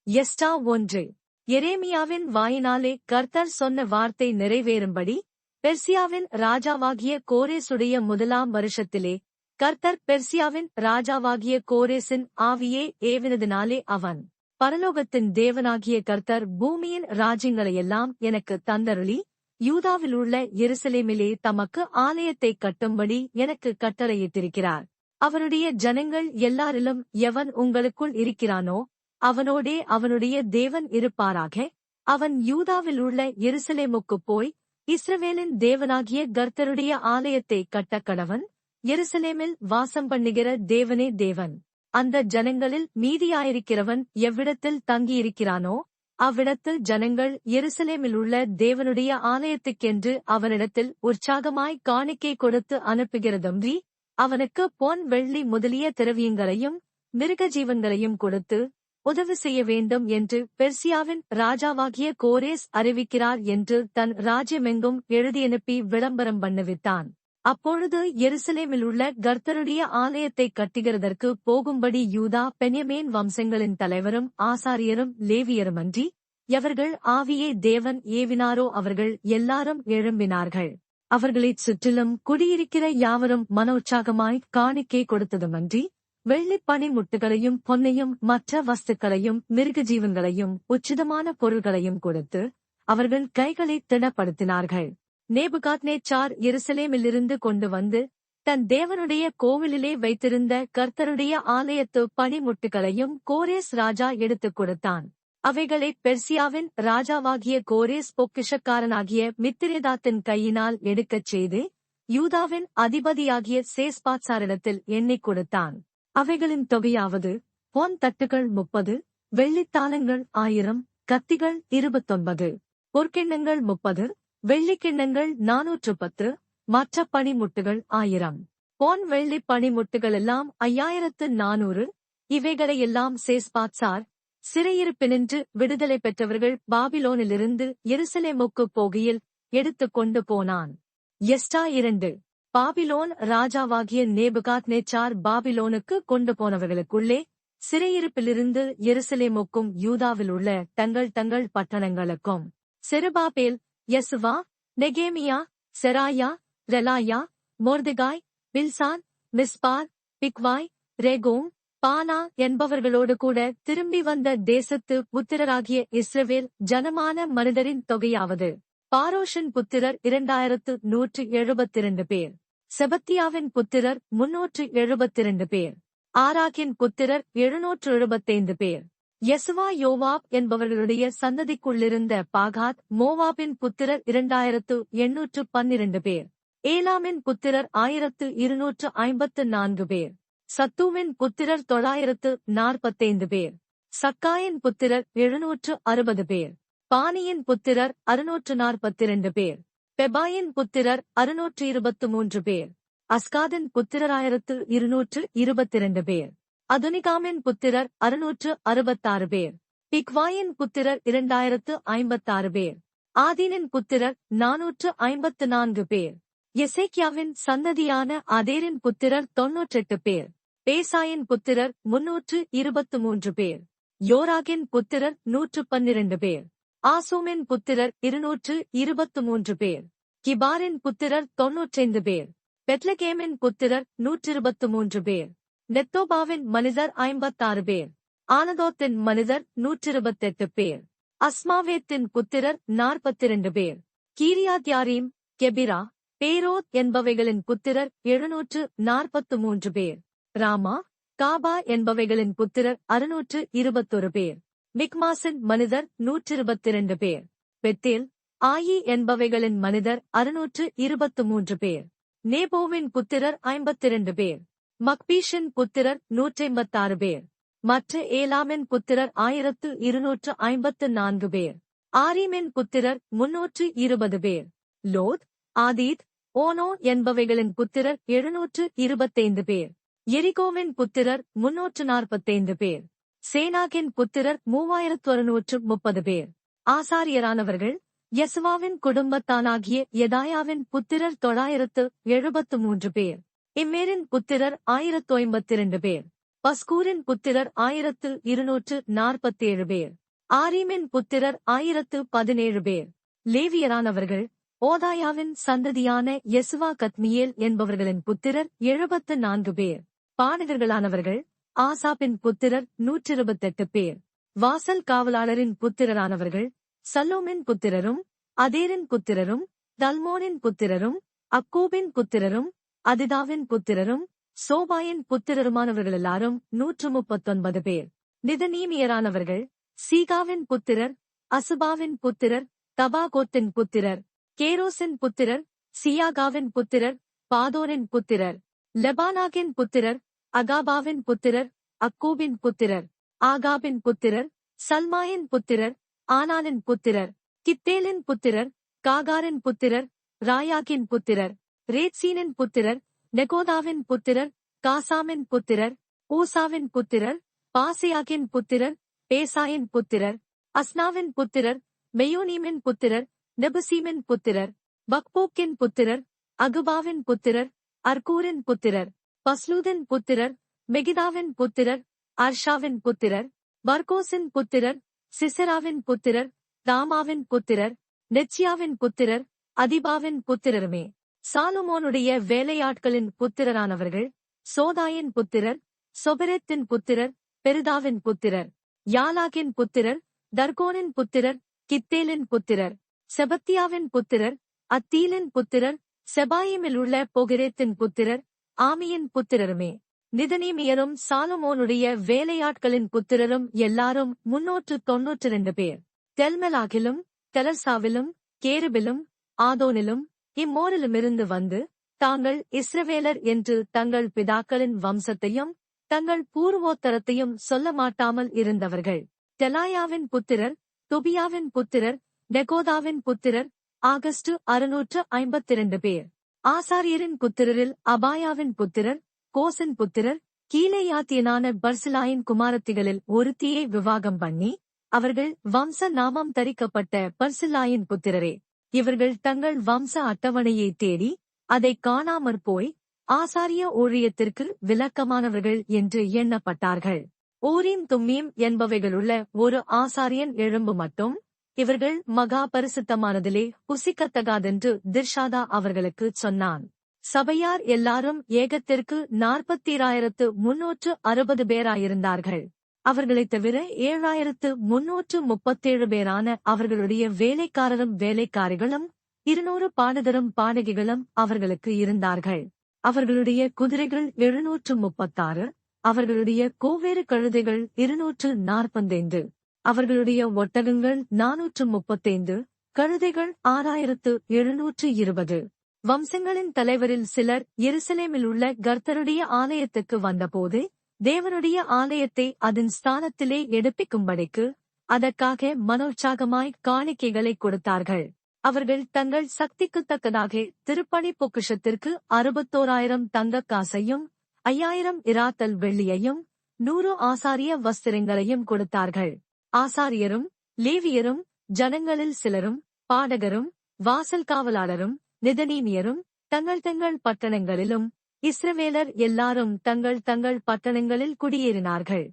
எஸ்டா 1. எரேமியாவின் வாயினாலே கர்த்தர் சொன்ன வார்த்தை நிறைவேறும்படி பெர்சியாவின் ராஜாவாகிய கோரேசுடைய முதலாம் வருஷத்திலே கர்த்தர் பெர்சியாவின் ராஜாவாகிய கோரேசின் ஆவியே ஏவினதினாலே அவன் பரலோகத்தின் தேவனாகிய கர்த்தர் பூமியின் ராஜ்யங்களையெல்லாம் எனக்கு தந்தருளி யூதாவிலுள்ள எருசலேமிலே தமக்கு ஆலயத்தைக் கட்டும்படி எனக்கு கட்டளையிட்டிருக்கிறார். அவருடைய ஜனங்கள் எல்லாரிலும் எவன் உங்களுக்குள் இருக்கிறானோ அவனோடே அவனுடைய தேவன் இருப்பாராக. அவன் யூதாவிலுள்ள எருசலேமுக்குப் போய் இஸ்ரவேலின் தேவனாகிய கர்த்தருடைய ஆலயத்தைக் கட்டக்கடவன். எருசலேமில் வாசம் பண்ணுகிற தேவனே தேவன். அந்த ஜனங்களில் மீதியாயிருக்கிறவன் எவ்விடத்தில் தங்கியிருக்கிறானோ அவ்விடத்தில் ஜனங்கள் எருசலேமிலுள்ள தேவனுடைய ஆலயத்துக்கென்று அவனிடத்தில் உற்சாகமாய் காணிக்கை கொடுத்து அனுப்புகிறதன்றி அவனுக்கு பொன் வெள்ளி முதலிய திரவியங்களையும் மிருகஜீவன்களையும் கொடுத்து உதவி செய்ய வேண்டும் என்று பெர்சியாவின் ராஜாவாகிய கோரேஸ் அறிவிக்கிறார் என்று தன் ராஜ்யமெங்கும் எழுதியனுப்பி விளம்பரம் பண்ணுவித்தான். அப்பொழுது எருசலேமிலுள்ள கர்த்தருடைய ஆலயத்தைக் கட்டுகிறதற்கு போகும்படி யூதா பென்யமீன் வம்சங்களின் தலைவரும் ஆசாரியரும் லேவியருமன்றி எவர்கள் ஆவியை தேவன் ஏவினாரோ அவர்கள் எல்லாரும் எழும்பினார்கள். அவர்களைச் சுற்றிலும் குடியிருக்கிற யாவரும் மனோற்சாகமாய் காணிக்கை கொடுத்ததுமன்றி வெள்ளிப் பணிமுட்டுகளையும் பொன்னையும் மற்ற வஸ்துக்களையும் மிருகஜீவன்களையும் உச்சிதமான பொருள்களையும் கொடுத்து அவர்கள் கைகளைத் திடப்படுத்தினார்கள். நேபுகாத்நேச்சார் எருசலேமிலிருந்து கொண்டு வந்து தன் தேவனுடைய கோவிலிலே வைத்திருந்த கர்த்தருடைய ஆலயத்து பணிமுட்டுகளையும் கோரேஸ் ராஜா எடுத்துக் கொடுத்தான். அவைகளை பெர்சியாவின் ராஜாவாகிய கோரேஸ் பொக்கிஷக்காரனாகிய மித்திரேதாத்தின் கையினால் எடுக்கச் செய்து யூதாவின் அதிபதியாகிய சேஸ்பாத்சாரிடத்தில் எண்ணிக் கொடுத்தான். அவைகளின் தொகையாவது பொன் தட்டுகள் 30, வெள்ளித்தாளங்கள் 1000, கத்திகள் 29, பொற்கிண்ணங்கள் 30, வெள்ளிக்கிண்ணங்கள் 410, மற்ற பணிமுட்டுகள் 1000. பொன் வெள்ளிப் பணிமுட்டுகளெல்லாம் 5400. இவைகளையெல்லாம் சேஸ்பாத்சார் சிறையிருப்பினின்று விடுதலை பெற்றவர்கள் பாபிலோனிலிருந்து எருசலேமுக்குப் போகையில் எடுத்துக் கொண்டு போனான். எஸ்டா 2. பாபிலோன் ராஜாவாகிய நேபுகாத்நேச்சார் பாபிலோனுக்கு கொண்டு போனவர்களுக்குள்ளே சிறையிருப்பிலிருந்து எருசலேமுக்கும் யூதாவிலுள்ள தங்கள் பட்டணங்களுக்கும் செருபாபேல், யெசுவா, நெகேமியா, செராயா, ரெலாயா, மொர்தெகாய், பில்சான், மிஸ்பார், பிக்வாய், ரெகூம், பானா என்பவர்களோடு கூட திரும்பி வந்த தேசத்து புத்திரராகிய இஸ்ரவேல் ஜனமான மனிதரின் தொகையாவது பாரோஷின் புத்திரர் 2172 பேர். செபத்தியாவின் புத்திரர் 372 பேர். ஆராக்கின் புத்திரர் 775 பேர். யெசுவா யோவாப் என்பவர்களுடைய சந்ததிக்குள்ளிருந்த பாகாத் மோவாபின் புத்திரர் 2812 பேர். ஏலாமின் புத்திரர் 1254 பேர். சத்தூவின் புத்திரர் 945 பேர். சக்காயின் புத்திரர் 760 பேர். பானியின் புத்திரர் 642 பேர். பெபாயின் புத்திரர் 623 பேர். அஸ்காதின் புத்திரர் 1222 பேர். அதுனிகாமின் புத்திரர் 666 பேர். பிக்வாயின் புத்திரர் 2056 பேர். ஆதீனின் புத்திரர் 454 பேர். எசேக்கியாவின் சந்ததியான அதேரின் புத்திரர் 98 பேர். பேசாயின் புத்திரர் 323 பேர். யோராகின் புத்திரர் 112 பேர். ஆசூமின் புத்திரர் 223 பேர். கிபாரின் புத்திரர் 95 பேர். பெத்லகேமின் புத்திரர் 123 பேர். நெத்தோபாவின் மனிதர் 56 பேர். ஆனதோத்தின் மனிதர் 128 பேர். அஸ்மாவேத்தின் புத்திரர் 42 பேர். கீரியாத்யாரீம், கெபிரா, பேரோத் என்பவைகளின் புத்திரர் 743 பேர். ராமா, காபா என்பவைகளின் புத்திரர் 621 பேர். மிக்மாசின் மனிதர் 122 பேர். பெத்தேல், ஆயி என்பவைகளின் மனிதர் 623 பேர். நேபோவின் புத்திரர் 52 பேர். மக்பீஷின் புத்திரர் 186 பேர். மற்ற ஏலாமின் புத்திரர் 1254 பேர். ஆரீமின் புத்திரர் 320 பேர். லோத், ஆதீத், ஓனோ என்பவைகளின் புத்திரர் 725 பேர். எரிகோவின் புத்திரர் 345 பேர். சேனாகின் புத்திரர் 3630 பேர். ஆசாரியரானவர்கள் யெசுவாவின் குடும்பத்தானாகிய யெதாயாவின் புத்திரர் 973 பேர். இம்மேரின் புத்திரர் 1052 பேர். பஸ்கூரின் புத்திரர் 1247 பேர். ஆரீமின் புத்திரர் 1017 பேர். லேவியரானவர்கள் ஓதாயாவின் சந்ததியான யெசுவா கத்மியேல் என்பவர்களின் புத்திரர் 74 பேர். பாடகர்களானவர்கள் ஆசாப்பின் புத்திரர் 128 பேர். வாசல் காவலாளரின் புத்திரரானவர்கள் சல்லூமின் புத்திரரும் அதேரின் புத்திரரும் தல்மோனின் புத்திரரும் அக்கூபின் புத்திரரும் அதிதாவின் புத்திரரும் சோபாயின் புத்திரருமானவர்களெல்லாரும் 139 பேர். நிதனீமியரானவர்கள் சீகாவின் புத்திரர் அசுபாவின் புத்திரர் தபாகோத்தின் புத்திரர் கேரோசின் புத்திரர் சியாகாவின் புத்திரர் பாதோரின் புத்திரர் லெபானாகின் புத்திரர் அகாபாவின் புத்திரர் அக்கூபின் புத்திரர் ஆகாபின் புத்திரர் சல்மாயின் புத்திரர் ஆனானின் புத்திரர் கித்தேலின் புத்திரர் காகாரின் புத்திரர் ராயாகின் புத்திரர் ரேத்சீனின் புத்திரர் நெகோதாவின் புத்திரர் காசாமின் புத்திரர் ஊசாவின் புத்திரர் பாசியாகின் புத்திரர் பேசாயின் புத்திரர் அஸ்னாவின் புத்திரர் மெயோனீமின் புத்திரர் நெபுசீமின் புத்திரர் பக்போக்கின் புத்திரர் அகுபாவின் புத்திரர் அர்கூரின் புத்திரர் பஸ்லூதின் புத்திரர் மெகிதாவின் புத்திரர் அர்ஷாவின் புத்திரர் பர்கோசின் புத்திரர் சிசராவின் புத்திரர் தாமாவின் புத்திரர் நெச்சியாவின் புத்திரர் அதிபாவின் புத்திரருமே. சாலுமோனுடைய வேலையாட்களின் புத்திரரானவர்கள் சோதாயின் புத்திரர் சொபெரெத்தின் புத்திரர் பெருதாவின் புத்திரர் யாலாகின் புத்திரர் தர்கோனின் புத்திரர் கித்தேலின் புத்திரர் செபத்தியாவின் புத்திரர் அத்தீலின் புத்திரர் செபாயிமில் உள்ள பொகிரேத்தின் புத்திரர் ஆமியின் புத்திரருமே. நிதனீமியரும் சாலுமோனுடைய வேலையாட்களின் புத்திரரும் எல்லாரும் 392 பேர். தெல்மெலாகிலும் தெலர்சாவிலும் கேருபிலும் ஆதோனிலும் இம்மோரிலுமிருந்து வந்து தாங்கள் இஸ்ரவேலர் என்று தங்கள் பிதாக்களின் வம்சத்தையும் தங்கள் பூர்வோத்தரத்தையும் சொல்ல மாட்டாமல் இருந்தவர்கள். தெலாயாவின் புத்திரர் தொபியாவின் புத்திரர் நெகோதாவின் புத்திரர் ஆகஸ்டு 652 பேர். ஆசாரியரின் புத்திரரில் அபாயாவின் புத்திரர் கோசின் புத்திரர் கீலேயாத்தியனான பர்சிலாயின் குமாரத்திகளில் ஒருத்தியை விவாகம் பண்ணி அவர்கள் வம்ச நாமம் தரிக்கப்பட்ட பர்சிலாயின் புத்திரரே. இவர்கள் தங்கள் வம்ச அட்டவணையை தேடி அதை காணாமற் போய் ஆசாரிய ஊழியத்திற்கு விலக்கமானவர்கள் என்று எண்ணப்பட்டார்கள். ஊரீம் தும்மீம் என்பவைகளுள்ள ஒரு ஆசாரியன் எழும்பு மட்டும் இவர்கள் மகா பரிசுத்தமானதிலே புசிக்கத்தகாதென்று திர்ஷாதா அவர்களுக்குச் சொன்னான். சபையார் எல்லாரும் ஏகத்திற்கு 40,360 பேராயிருந்தார்கள். அவர்களைத் தவிர 7,337 பேரான அவர்களுடைய வேலைக்காரரும் வேலைக்காரிகளும் 200 பாடகரும் பாடகிகளும் அவர்களுக்கு இருந்தார்கள். அவர்களுடைய குதிரைகள் 736, அவர்களுடைய கோவேறு கழுதைகள் 245, அவர்களுடைய ஒட்டகங்கள் 435, கழுதைகள் 6,720. வம்சங்களின் தலைவரில் சிலர் எருசலேமில் உள்ள கர்த்தருடைய ஆலயத்துக்கு வந்தபோது தேவனுடைய ஆலயத்தை அதன் ஸ்தானத்திலே எடுப்பிக்கும்படிக்கு அதற்காக மனோற்சாகமாய் காணிக்கைகளை கொடுத்தார்கள். அவர்கள் தங்கள் சக்திக்குத்தக்கதாக திருப்பணி பொக்கிஷத்திற்கு 61,000 தங்கக் காசையும் 5,000 இராத்தல் வெள்ளியையும் 100 ஆசாரிய வஸ்திரங்களையும் கொடுத்தார்கள். ஆசாரியரும் லேவியரும் ஜனங்களில் சிலரும் பாடகரும் வாசல் காவலாளரும் நிதனீமியரும் தங்கள் தங்கள் பட்டணங்களிலும் இஸ்ரவேலர் எல்லாரும் தங்கள் தங்கள் பட்டணங்களில் குடியேறினார்கள்.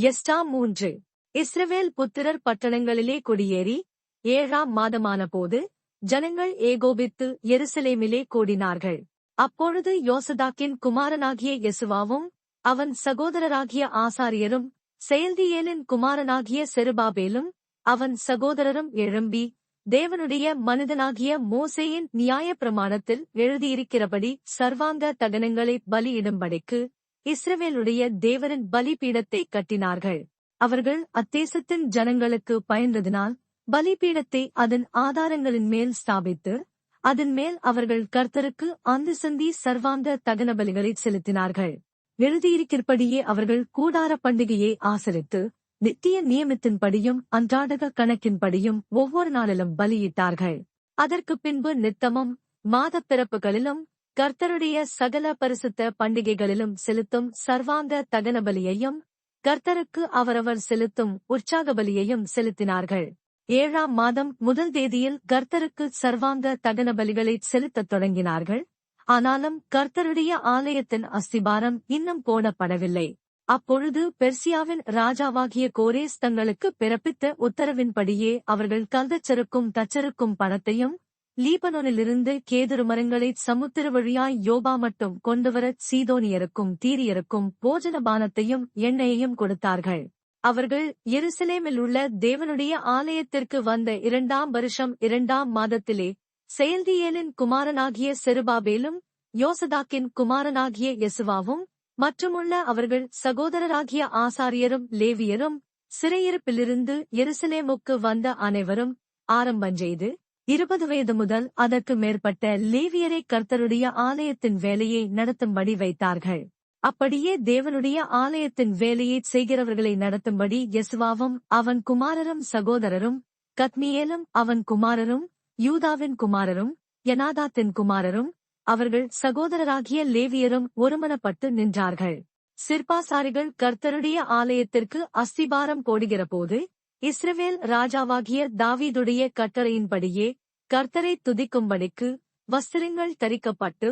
எஸ்டா 3. இஸ்ரவேல் புத்திரர் பட்டணங்களிலே குடியேறி 7ஆம் மாதமான போது ஜனங்கள் ஏகோபித்து எருசலேமிலே கூடினார்கள். அப்பொழுது யோசதாக்கின் குமாரனாகிய யெசுவாவும் அவன் சகோதரராகிய ஆசாரியரும் செயல்தியேலின் குமாரனாகிய செருபாபேலும் அவன் சகோதரரும் எழும்பி தேவனுடைய மனிதனாகிய மோசேயின் நியாயப்பிரமாணத்தில் எழுதியிருக்கிறபடி சர்வாங்க தகனங்களை பலியிடும்படிக்கு இஸ்ரவேலுடைய தேவரின் பலிபீடத்தை கட்டினார்கள். அவர்கள் அத்தேசத்தின் ஜனங்களுக்கு பயந்ததினால் பலிபீடத்தை அதன் ஆதாரங்களின் மேல் ஸ்தாபித்து அதன் மேல் அவர்கள் கர்த்தருக்கு அந்துசந்தி சர்வாங்க தகன பலிகளை செலுத்தினார்கள். எழுதியிருக்கிறபடியே அவர்கள் கூடார பண்டிகையை ஆசரித்து நித்திய நியமத்தின்படியும் அன்றாடக கணக்கின்படியும் ஒவ்வொரு நாளிலும் பலியிட்டார்கள். அதற்கு பின்பு நித்தமும் மாதப்பிறப்புகளிலும் கர்த்தருடைய சகல பரிசுத்த பண்டிகைகளிலும் செலுத்தும் சர்வாங்க தகன பலியையும் கர்த்தருக்கு அவரவர் செலுத்தும் உற்சாக பலியையும் செலுத்தினார்கள். 7ஆம் மாதம் முதல் தேதியில் கர்த்தருக்கு சர்வாங்க தகன பலிகளை செலுத்தத் தொடங்கினார்கள். ஆனாலும் கர்த்தருடைய ஆலயத்தின் அஸ்திபாரம் இன்னும் போடப்படவில்லை. அப்பொழுது பெர்சியாவின் ராஜாவாகிய கோரேஸ் தங்களுக்கு பிறப்பித்த உத்தரவின்படியே அவர்கள் கல்தச்சருக்கும் தச்சருக்கும் பணத்தையும் லீபனோனிலிருந்து கேதுரு மரங்களைச் சமுத்திர வழியாய் யோபா மட்டும் கொண்டுவரச் சீதோனியருக்கும் தீரியருக்கும் போஜனபானத்தையும் எண்ணெயையும் கொடுத்தார்கள். அவர்கள் எருசலேமில் உள்ள தேவனுடைய ஆலயத்திற்கு வந்த 2ஆம் வருஷம் 2ஆம் மாதத்திலே செயல்தியேலின் குமாரனாகிய செருபாபேலும் யோசதாக்கின் குமாரனாகிய யெசுவாவும் மற்றுமுள்ள அவர்கள் சகோதரராகிய ஆசாரியரும் லேவியரும் சிறையிருப்பிலிருந்து எருசலேமுக்கு வந்த அனைவரும் ஆரம்பஞ்செய்து 20 வயது முதல் அதற்கு மேற்பட்ட லேவியரை கர்த்தருடைய ஆலயத்தின் வேலையை நடத்தும்படி வைத்தார்கள். அப்படியே தேவனுடைய ஆலயத்தின் வேலையைச் செய்கிறவர்களை நடத்தும்படி யெசுவாவும் அவன் குமாரரும் சகோதரரும் கத்மியேலும் அவன் குமாரரும் யூதாவின் குமாரரும் யனாதாத்தின் குமாரரும் அவர்கள் சகோதரராகிய லேவியரும் ஒருமனப்பட்டு நின்றார்கள். சிற்பாசாரிகள் கர்த்தருடைய ஆலயத்திற்கு அஸ்திபாரம் போடுகிறபோது இஸ்ரவேல் ராஜாவாகிய தாவீதுடைய கட்டளையின்படியே கர்த்தரை துதிக்கும்படிக்கு வஸ்திரங்கள் தரிக்கப்பட்டு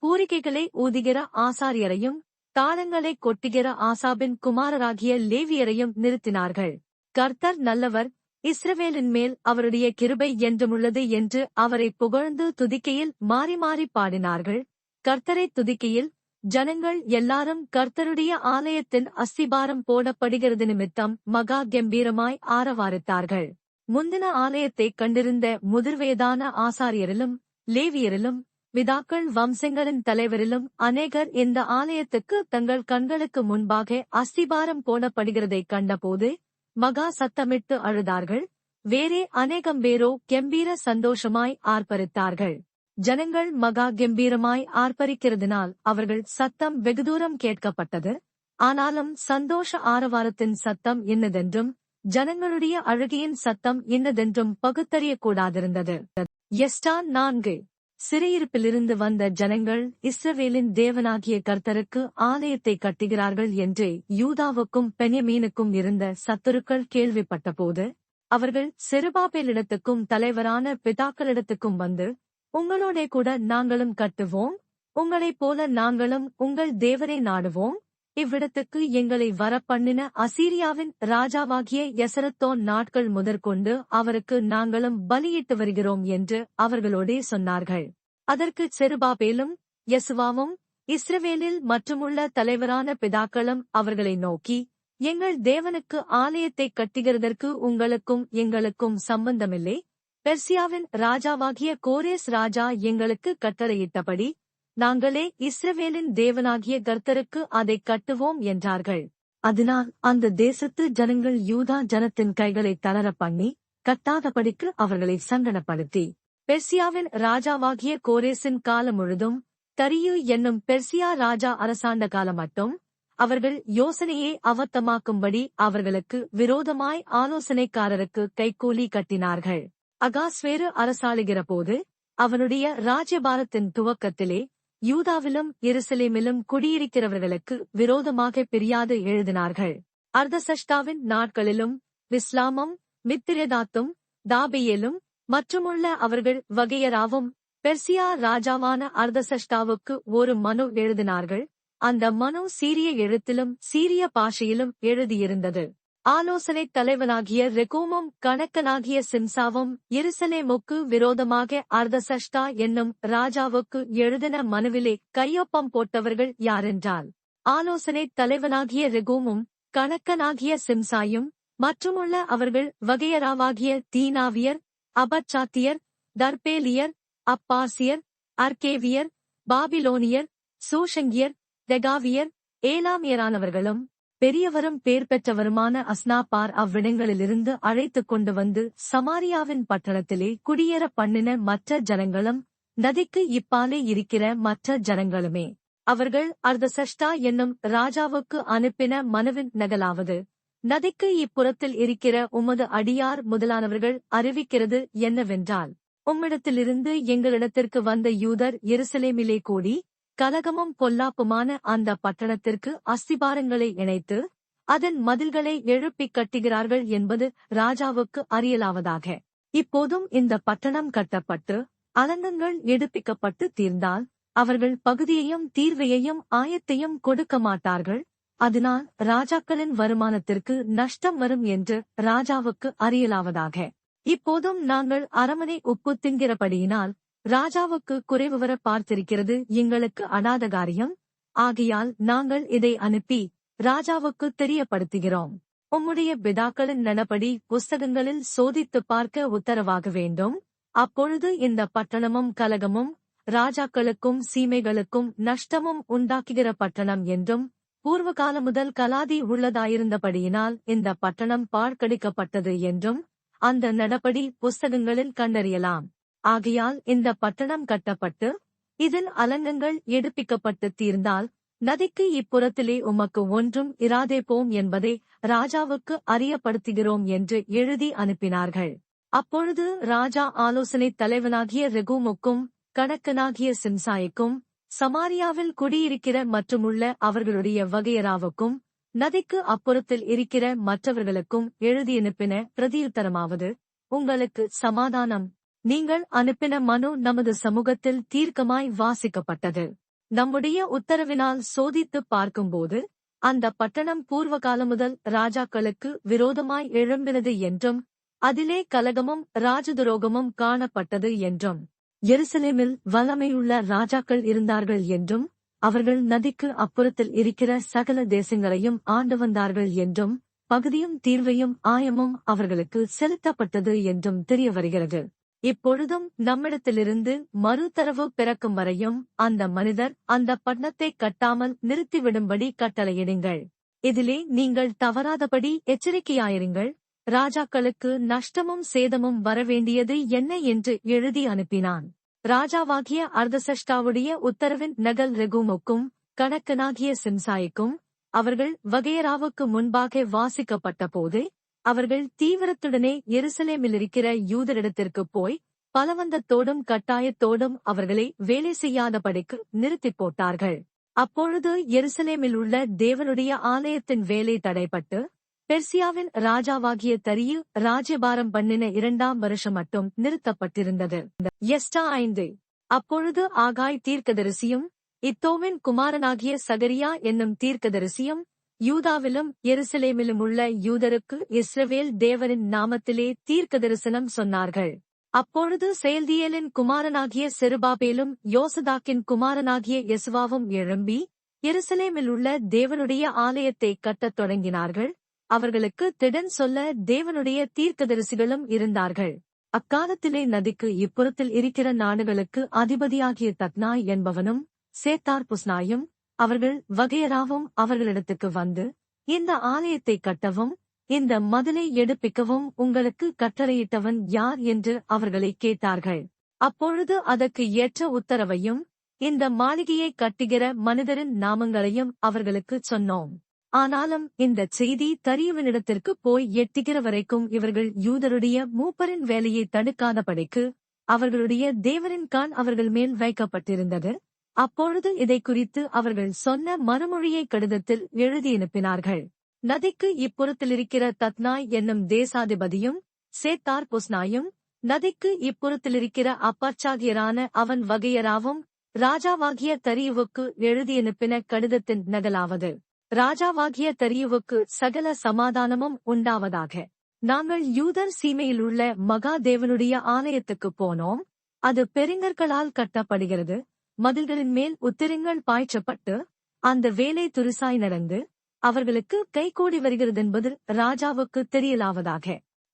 பூரிகைகளை ஊதுகிற ஆசாரியரையும் தாளங்களை கொட்டுகிற ஆசாபின் குமாரராகிய லேவியரையும் நிறுத்தினார்கள். கர்த்தர் நல்லவர், இஸ்ரவேலின் மேல் அவருடைய கிருபை என்றுமுள்ளது என்று அவரை புகழ்ந்து துதிக்கையில் மாறி மாறி பாடினார்கள். கர்த்தரை துதிக்கையில் ஜனங்கள் எல்லாரும் கர்த்தருடைய ஆலயத்தின் அஸ்திபாரம் போடப்படுகிறது நிமித்தம் மகா கம்பீரமாய் ஆரவாரித்தார்கள். முந்தின ஆலயத்தைக் கண்டிருந்த முதிர்வயதான ஆசாரியரிலும் லேவியரிலும் பிதாக்கள் வம்சங்களின் தலைவரிலும் அநேகர் இந்த ஆலயத்துக்கு தங்கள் கண்களுக்கு முன்பாக அஸ்திபாரம் போடப்படுகிறதைக் கண்டபோது மகா சத்தமிட்டு அழுதார்கள். வேறே அநேகம் பேரோ கெம்பீர சந்தோஷமாய் ஆர்ப்பரித்தார்கள். ஜனங்கள் மகா கெம்பீரமாய் ஆர்ப்பரிக்கிறதினால் அவர்கள் சத்தம் வெகுதூரம் கேட்கப்பட்டது. ஆனாலும் சந்தோஷ ஆரவாரத்தின் சத்தம் இன்னதென்றும் ஜனங்களுடைய அழுகையின் சத்தம் இன்னதென்றும் பகுத்தறியக்கூடாதிருந்தது. எஸ்டா 4. சிறையிருப்பிலிருந்து வந்த ஜனங்கள் இஸ்ரவேலின் தேவனாகிய கர்த்தருக்கு ஆலயத்தை கட்டுகிறார்கள் என்று யூதாவுக்கும் பென்யமீனுக்கும் இருந்த சத்துருக்கள் கேள்விப்பட்டபோது அவர்கள் செருபாபேலிடத்துக்கும் தலைவரான பிதாக்களிடத்துக்கும் வந்து, உங்களோடே கூட நாங்களும் கட்டுவோம், உங்களைப் போல நாங்களும் உங்கள் தேவரை நாடுவோம், இவ்விடத்துக்கு எங்களை வரப்பண்ணின அசீரியாவின் ராஜாவாகிய எசரத்தோன் நாட்கள் முதற்கொண்டு அவருக்கு நாங்களும் பலியிட்டு வருகிறோம் என்று அவர்களோடே சொன்னார்கள். அதற்கு செருபாபேலும் யெசுவாவும் இஸ்ரவேலில் மற்றுமுள்ள தலைவரான பிதாக்களும் அவர்களை நோக்கி, எங்கள் தேவனுக்கு ஆலயத்தை கட்டுகிறதற்கு உங்களுக்கும் எங்களுக்கும் சம்பந்தமில்லை. பெர்சியாவின் ராஜாவாகிய கோரேஸ் ராஜா எங்களுக்கு கட்டளையிட்டபடி நாங்களே இஸ்ரவேலின் தேவனாகிய கர்த்தருக்கு அதை கட்டுவோம் என்றார்கள். அதனால் அந்த தேசத்து ஜனங்கள் யூதா ஜனத்தின் கைகளை தளர பண்ணி கட்டாதபடிக்கு அவர்களை சங்கடப்படுத்தி பெர்சியாவின் ராஜாவாகிய கோரேசின் காலம் முழுதும் தரியு என்னும் பெர்சியா ராஜா அரசாண்ட காலம் மட்டும் அவர்கள் யோசனையை அவத்தமாக்கும்படி அவர்களுக்கு விரோதமாய் ஆலோசனைக்காரருக்கு கைக்கூலி கட்டினார்கள். அகாஸ்வேரு அரசாளுகிறபோது அவனுடைய ராஜ்யபாரத்தின் துவக்கத்திலே யூதாவிலும் எருசலேமிலும் குடியிருக்கிறவர்களுக்கு விரோதமாக பிரியாது எழுதினார்கள். அர்தசஷ்டாவின் நாட்களிலும் விஸ்லாமும் மித்திரேதாத்தும் தாபியேலும் மற்றுமுள்ள அவர்கள் வகையராவும் பெர்சியா ராஜாவான அர்தசஷ்டாவுக்கு ஒரு மனு எழுதினார்கள். அந்த மனு சீரிய எழுத்திலும் சீரிய பாஷையிலும் எழுதியிருந்தது. ஆலோசனை தலைவனாகிய ரெகூமும் கணக்கனாகிய சிம்சாவும் எருசலேமுக்கு விரோதமாக அர்தசஷ்டா என்னும் ராஜாவுக்கு எழுதின மனுவிலே கையொப்பம் போட்டவர்கள் யாரென்றால், ஆலோசனை தலைவனாகிய ரெகூமும் கணக்கனாகிய சிம்சாயும் மற்றுமுள்ள அவர்கள் வகையராவாகிய தீனாவியர், அபச்சாத்தியர், தர்பேலியர், அப்பாசியர், அர்கேவியர், பாபிலோனியர், சூஷங்கியர், தெகாவியர், ஏலாமியரானவர்களும் பெரியவரும் பேர் பெற்றவருமான அஸ்னாப்பார் அவ்விடங்களிலிருந்து அழைத்துக் கொண்டு வந்து சமாரியாவின் பட்டணத்திலே குடியேற பண்ணின மற்ற ஜனங்களும் நதிக்கு இப்பாலே இருக்கிற மற்ற ஜனங்களுமே. அவர்கள் அர்தசஷ்டா என்னும் ராஜாவுக்கு அனுப்பின மனுவின் நகலாவது, நதிக்கு இப்புறத்தில் இருக்கிற உமது அடியார் முதலானவர்கள் அறிவிக்கிறது என்னவென்றால், உம்மிடத்திலிருந்து எங்களிடத்திற்கு வந்த யூதர் எருசலேமிலே கூடி கலகமும் பொல்லாப்புமான அந்த பட்டணத்திற்கு அஸ்திபாரங்களை இணைத்து அதன் மதில்களை எழுப்பிக் கட்டுகிறார்கள் என்பது ராஜாவுக்கு அறியலாவதாக. இப்போதும் இந்த பட்டணம் கட்டப்பட்டு அலங்கங்கள் எடுப்பிக்கப்பட்டு தீர்ந்தால் அவர்கள் பகுதியையும் தீர்வையையும் ஆயத்தையும் கொடுக்க மாட்டார்கள். அதனால் ராஜாக்களின் வருமானத்திற்கு நஷ்டம் வரும் என்று ராஜாவுக்கு அறியலாவதாக. இப்போதும் நாங்கள் அரமனை உப்பு தின்கிறபடியினால் ராஜாவுக்கு குறைவு வர பார்த்திருக்கிறது எங்களுக்கு அடாத காரியம். ஆகையால் நாங்கள் இதை அனுப்பி ராஜாவுக்கு தெரியப்படுத்துகிறோம். உம்முடைய பிதாக்களின் நடபடி புஸ்தகங்களில் சோதித்துப் பார்க்க உத்தரவாக வேண்டும். அப்பொழுது இந்த பட்டணமும் கலகமும் ராஜாக்களுக்கும் சீமைகளுக்கும் நஷ்டமும் உண்டாக்குகிற பட்டணம் என்றும் பூர்வகாலம் முதல் கலாதி உள்ளதாயிருந்தபடியினால் இந்த பட்டணம் பாழ்கடிக்கப்பட்டது என்றும் அந்த நடபடி புஸ்தகங்களில் கண்டறியலாம். ஆகையால் இந்த பட்டணம் கட்டப்பட்டு இதன் அலங்கங்கள் எடுப்பிக்கப்பட்டு தீர்ந்தால் நதிக்கு இப்புறத்திலே உமக்கு ஒன்றும் இராதே போம் என்பதை ராஜாவுக்கு அறியப்படுத்துகிறோம் என்று எழுதி அனுப்பினார்கள். அப்பொழுது ராஜா ஆலோசனை தலைவனாகிய ரெகூமுக்கும் கணக்கனாகிய சிம்சாய்க்கும் சமாரியாவில் குடியிருக்கிற மற்றுமுள்ள அவர்களுடைய வகையராவுக்கும் நதிக்கு அப்புறத்தில் இருக்கிற மற்றவர்களுக்கும் எழுதியனுப்பின பிரதியுத்தரமாவது, உங்களுக்கு சமாதானம். நீங்கள் அனுப்பின மனு நமது சமூகத்தில் தீர்க்கமாய் வாசிக்கப்பட்டது. நம்முடைய உத்தரவினால் சோதித்துப் பார்க்கும்போது அந்த பட்டணம் பூர்வகாலம் முதல் ராஜாக்களுக்கு விரோதமாய் எழும்பினது என்றும் அதிலே கலகமும் ராஜதுரோகமும் காணப்பட்டது என்றும் எருசலேமில் வல்லமையுள்ள ராஜாக்கள் இருந்தார்கள் என்றும் அவர்கள் நதிக்கு அப்புறத்தில் இருக்கிற சகல தேசங்களையும் ஆண்டு வந்தார்கள் என்றும் பகுதியும் தீர்வையும் ஆயமும் அவர்களுக்கு செலுத்தப்பட்டது என்றும் தெரிய வருகிறது. இப்பொழுதும் நம்மிடத்திலிருந்து மறுதரவு பிறக்கும் வரையும் அந்த மனிதர் அந்த பட்டணத்தை கட்டாமல் நிறுத்திவிடும்படி கட்டளையிடுங்கள். இதிலே நீங்கள் தவறாதபடி எச்சரிக்கையாயிருங்கள். ராஜாக்களுக்கு நஷ்டமும் சேதமும் வரவேண்டியது என்ன என்று எழுதி அனுப்பினான். ராஜாவாகிய அர்தசஷ்டாவுடைய உத்தரவின் நகல் ரெகூமுக்கும் கணக்கனாகிய சிம்சாய்க்கும் அவர்கள் வகையராவுக்கு முன்பாக வாசிக்கப்பட்ட போது அவர்கள் தீவிரத்துடனே எருசலேமிலிருக்கிற யூதரிடத்திற்குப் போய் பலவந்தத்தோடும் கட்டாயத்தோடும் அவர்களை வேலை செய்யாதபடிக்கு நிறுத்திப் போட்டார்கள். அப்பொழுது எருசலேமில் உள்ள தேவனுடைய ஆலயத்தின் வேலை தடைப்பட்டு பெர்சியாவின் ராஜாவாகிய தரியு ராஜ்யபாரம் பண்ணின 2ஆம் வருஷம் மட்டும் நிறுத்தப்பட்டிருந்தது. எஸ்டா 5. அப்பொழுது ஆகாய் தீர்க்கதரிசியும் இத்தோவின் குமாரனாகிய சகரியா என்னும் தீர்க்கதரிசியும் யூதாவிலும் எருசலேமிலும் உள்ள யூதருக்கு இஸ்ரவேல் தேவனின் நாமத்திலே தீர்க்கதரிசனம் சொன்னார்கள். அப்பொழுது செயல்தியேலின் குமாரனாகிய செருபாபேலும் யோசதாக்கின் குமாரனாகிய யெசுவாவும் எழும்பி எருசலேமில் உள்ள தேவனுடைய ஆலயத்தை கட்டத் தொடங்கினார்கள். அவர்களுக்கு திடன் சொல்ல தேவனுடைய தீர்க்கதரிசிகளும் இருந்தார்கள். அக்காலத்திலே நதிக்கு இப்புறத்தில் இருக்கிற நாடுகளுக்கு அதிபதியாகிய தத்னாய் என்பவனும் சேத்தார் புஸ்னாயும் அவர்கள் வகையராவும் அவர்களிடத்துக்கு வந்து, இந்த ஆலயத்தை கட்டவும் இந்த மதிலை எடுப்பிக்கவும் உங்களுக்கு கட்டளையிட்டவன் யார் என்று அவர்களை கேட்டார்கள். அப்பொழுது அதற்கு ஏற்ற உத்தரவையும் இந்த மாளிகையை கட்டுகிற மனிதரின் நாமங்களையும் அவர்களுக்கு சொன்னோம். ஆனாலும் இந்த செய்தி தரியுவினிடத்திற்கு போய் எட்டுகிற வரைக்கும் இவர்கள் யூதருடைய மூப்பரின் வேலையை தடுக்காதபடிக்கு அவர்களுடைய தேவனின் கண் அவர்கள் மேல் வைக்கப்பட்டிருந்தது. அப்பொழுது இதை குறித்து அவர்கள் சொன்ன மறுமொழியை கடிதத்தில் எழுதியனுப்பினார்கள். நதிக்கு இப்புறத்திலிருக்கிற தத்னாய் என்னும் தேசாதிபதியும் சேத்தார் புஸ்னாயும் நதிக்கு இப்புறத்திலிருக்கிற அப்பர்ச்சாகியரான அவன் வகையராவும் ராஜாவாகிய தரியுவுக்கு எழுதியனுப்பின கடிதத்தின் நகலாவது, ராஜாவாகிய தரியுவுக்கு சகல சமாதானமும் உண்டாவதாக. நாங்கள் யூதர் சீமையில் உள்ள மகாதேவனுடைய ஆலயத்துக்குப் போனோம். அது பெருங்கற்களால் கட்டப்படுகிறது. மதில்களின் மேல் உத்திரங்கள் பாய்ச்சப்பட்டு அந்த வேலை துரிசாய் நடந்து அவர்களுக்கு கைகூடி வருகிறதென்பது ராஜாவுக்கு தெரியலாவதாக.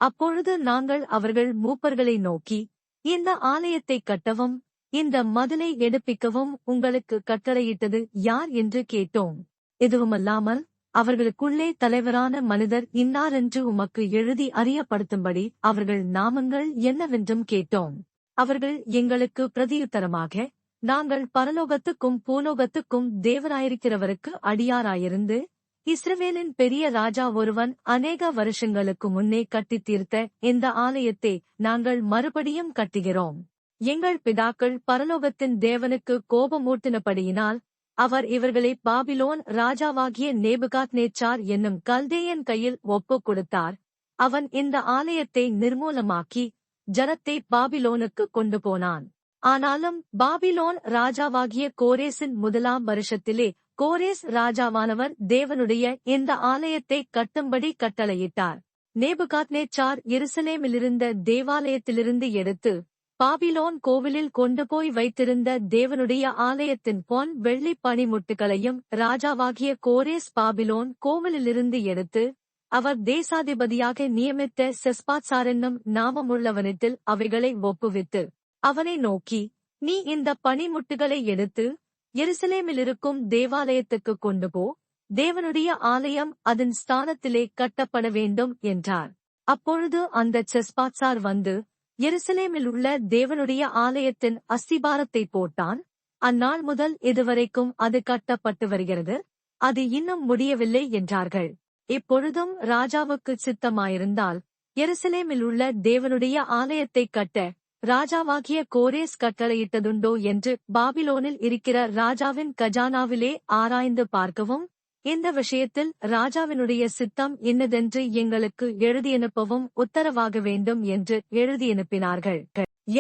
அப்பொழுது நாங்கள் அவர்கள் மூப்பர்களை நோக்கி, இந்த ஆலயத்தை கட்டவும் இந்த மதிலை எடுப்பிக்கவும் உங்களுக்கு கட்டளையிட்டது யார் என்று கேட்டோம். இதுவுமல்லாமல் அவர்களுக்குள்ளே தலைவரான மனிதர் இன்னாரென்று உமக்கு எழுதி அறியப்படுத்தும்படி அவர்கள் நாமங்கள் என்னவென்றும் கேட்டோம். அவர்கள் எங்களுக்கு பிரதியுத்தரமாக, நாங்கள் பரலோகத்துக்கும் பூலோகத்துக்கும் தேவராயிருக்கிறவருக்கு அடியாராயிருந்து இஸ்ரவேலின் பெரிய ராஜா ஒருவன் அநேக வருஷங்களுக்கு முன்னே கட்டித் தீர்த்த இந்த ஆலயத்தை நாங்கள் மறுபடியும் கட்டுகிறோம். எங்கள் பிதாக்கள் பரலோகத்தின் தேவனுக்கு கோபமூட்டினபடியினால் அவர் இவர்களை பாபிலோன் ராஜாவாகிய நேபுகாத்நேச்சார் என்னும் கல்தேயன் கையில் ஒப்புக் கொடுத்தார். அவன் இந்த ஆலயத்தை நிர்மூலமாக்கி ஜனத்தை பாபிலோனுக்கு கொண்டு போனான். ஆனாலும் பாபிலோன் ராஜாவாகிய கோரேசின் முதலாம் வருஷத்திலே கோரேஸ் ராஜாவானவர் தேவனுடைய இந்த ஆலயத்தை கட்டும்படி கட்டளையிட்டார். நேபுகாத்நேச்சார் எருசலேமிலிருந்த தேவாலயத்திலிருந்து எடுத்து பாபிலோன் கோவிலில் கொண்டு போய் வைத்திருந்த தேவனுடைய ஆலயத்தின் பொன் வெள்ளி பணிமுட்டுகளையும் ராஜாவாகிய கோரேஸ் பாபிலோன் கோவிலிலிருந்து எடுத்து அவர் தேசாதிபதியாக நியமித்த செஸ்பாத்சார் என்னும் நாமமுள்ளவனிடத்தில் அவைகளை ஒப்புவித்து அவனை நோக்கி, நீ இந்த பணிமுட்டுகளை எடுத்து எருசலேமிலிருக்கும் தேவாலயத்துக்கு கொண்டு போ, தேவனுடைய ஆலயம் அதன் ஸ்தானத்திலே கட்டப்பட வேண்டும் என்றார். அப்பொழுது அந்த செஸ்பாத்சார் வந்து எருசலேமில் உள்ள தேவனுடைய ஆலயத்தின் அஸ்திபாரத்தை போட்டான். அந்நாள் முதல் இதுவரைக்கும் அது கட்டப்பட்டு வருகிறது, அது இன்னும் முடியவில்லை என்றார்கள். இப்பொழுதும் ராஜாவுக்கு சித்தமாயிருந்தால் எருசலேமில் உள்ள தேவனுடைய ஆலயத்தை கட்ட ராஜாவாகிய கோரேஸ் கட்டளையிட்டதுண்டோ என்று பாபிலோனில் இருக்கிற ராஜாவின் கஜானாவிலே ஆராய்ந்து பார்க்கவும், இந்த விஷயத்தில் ராஜாவினுடைய சித்தம் இன்னதென்று எங்களுக்கு எழுதியனுப்பவும் உத்தரவாக வேண்டும் என்று எழுதியனுப்பினார்கள்.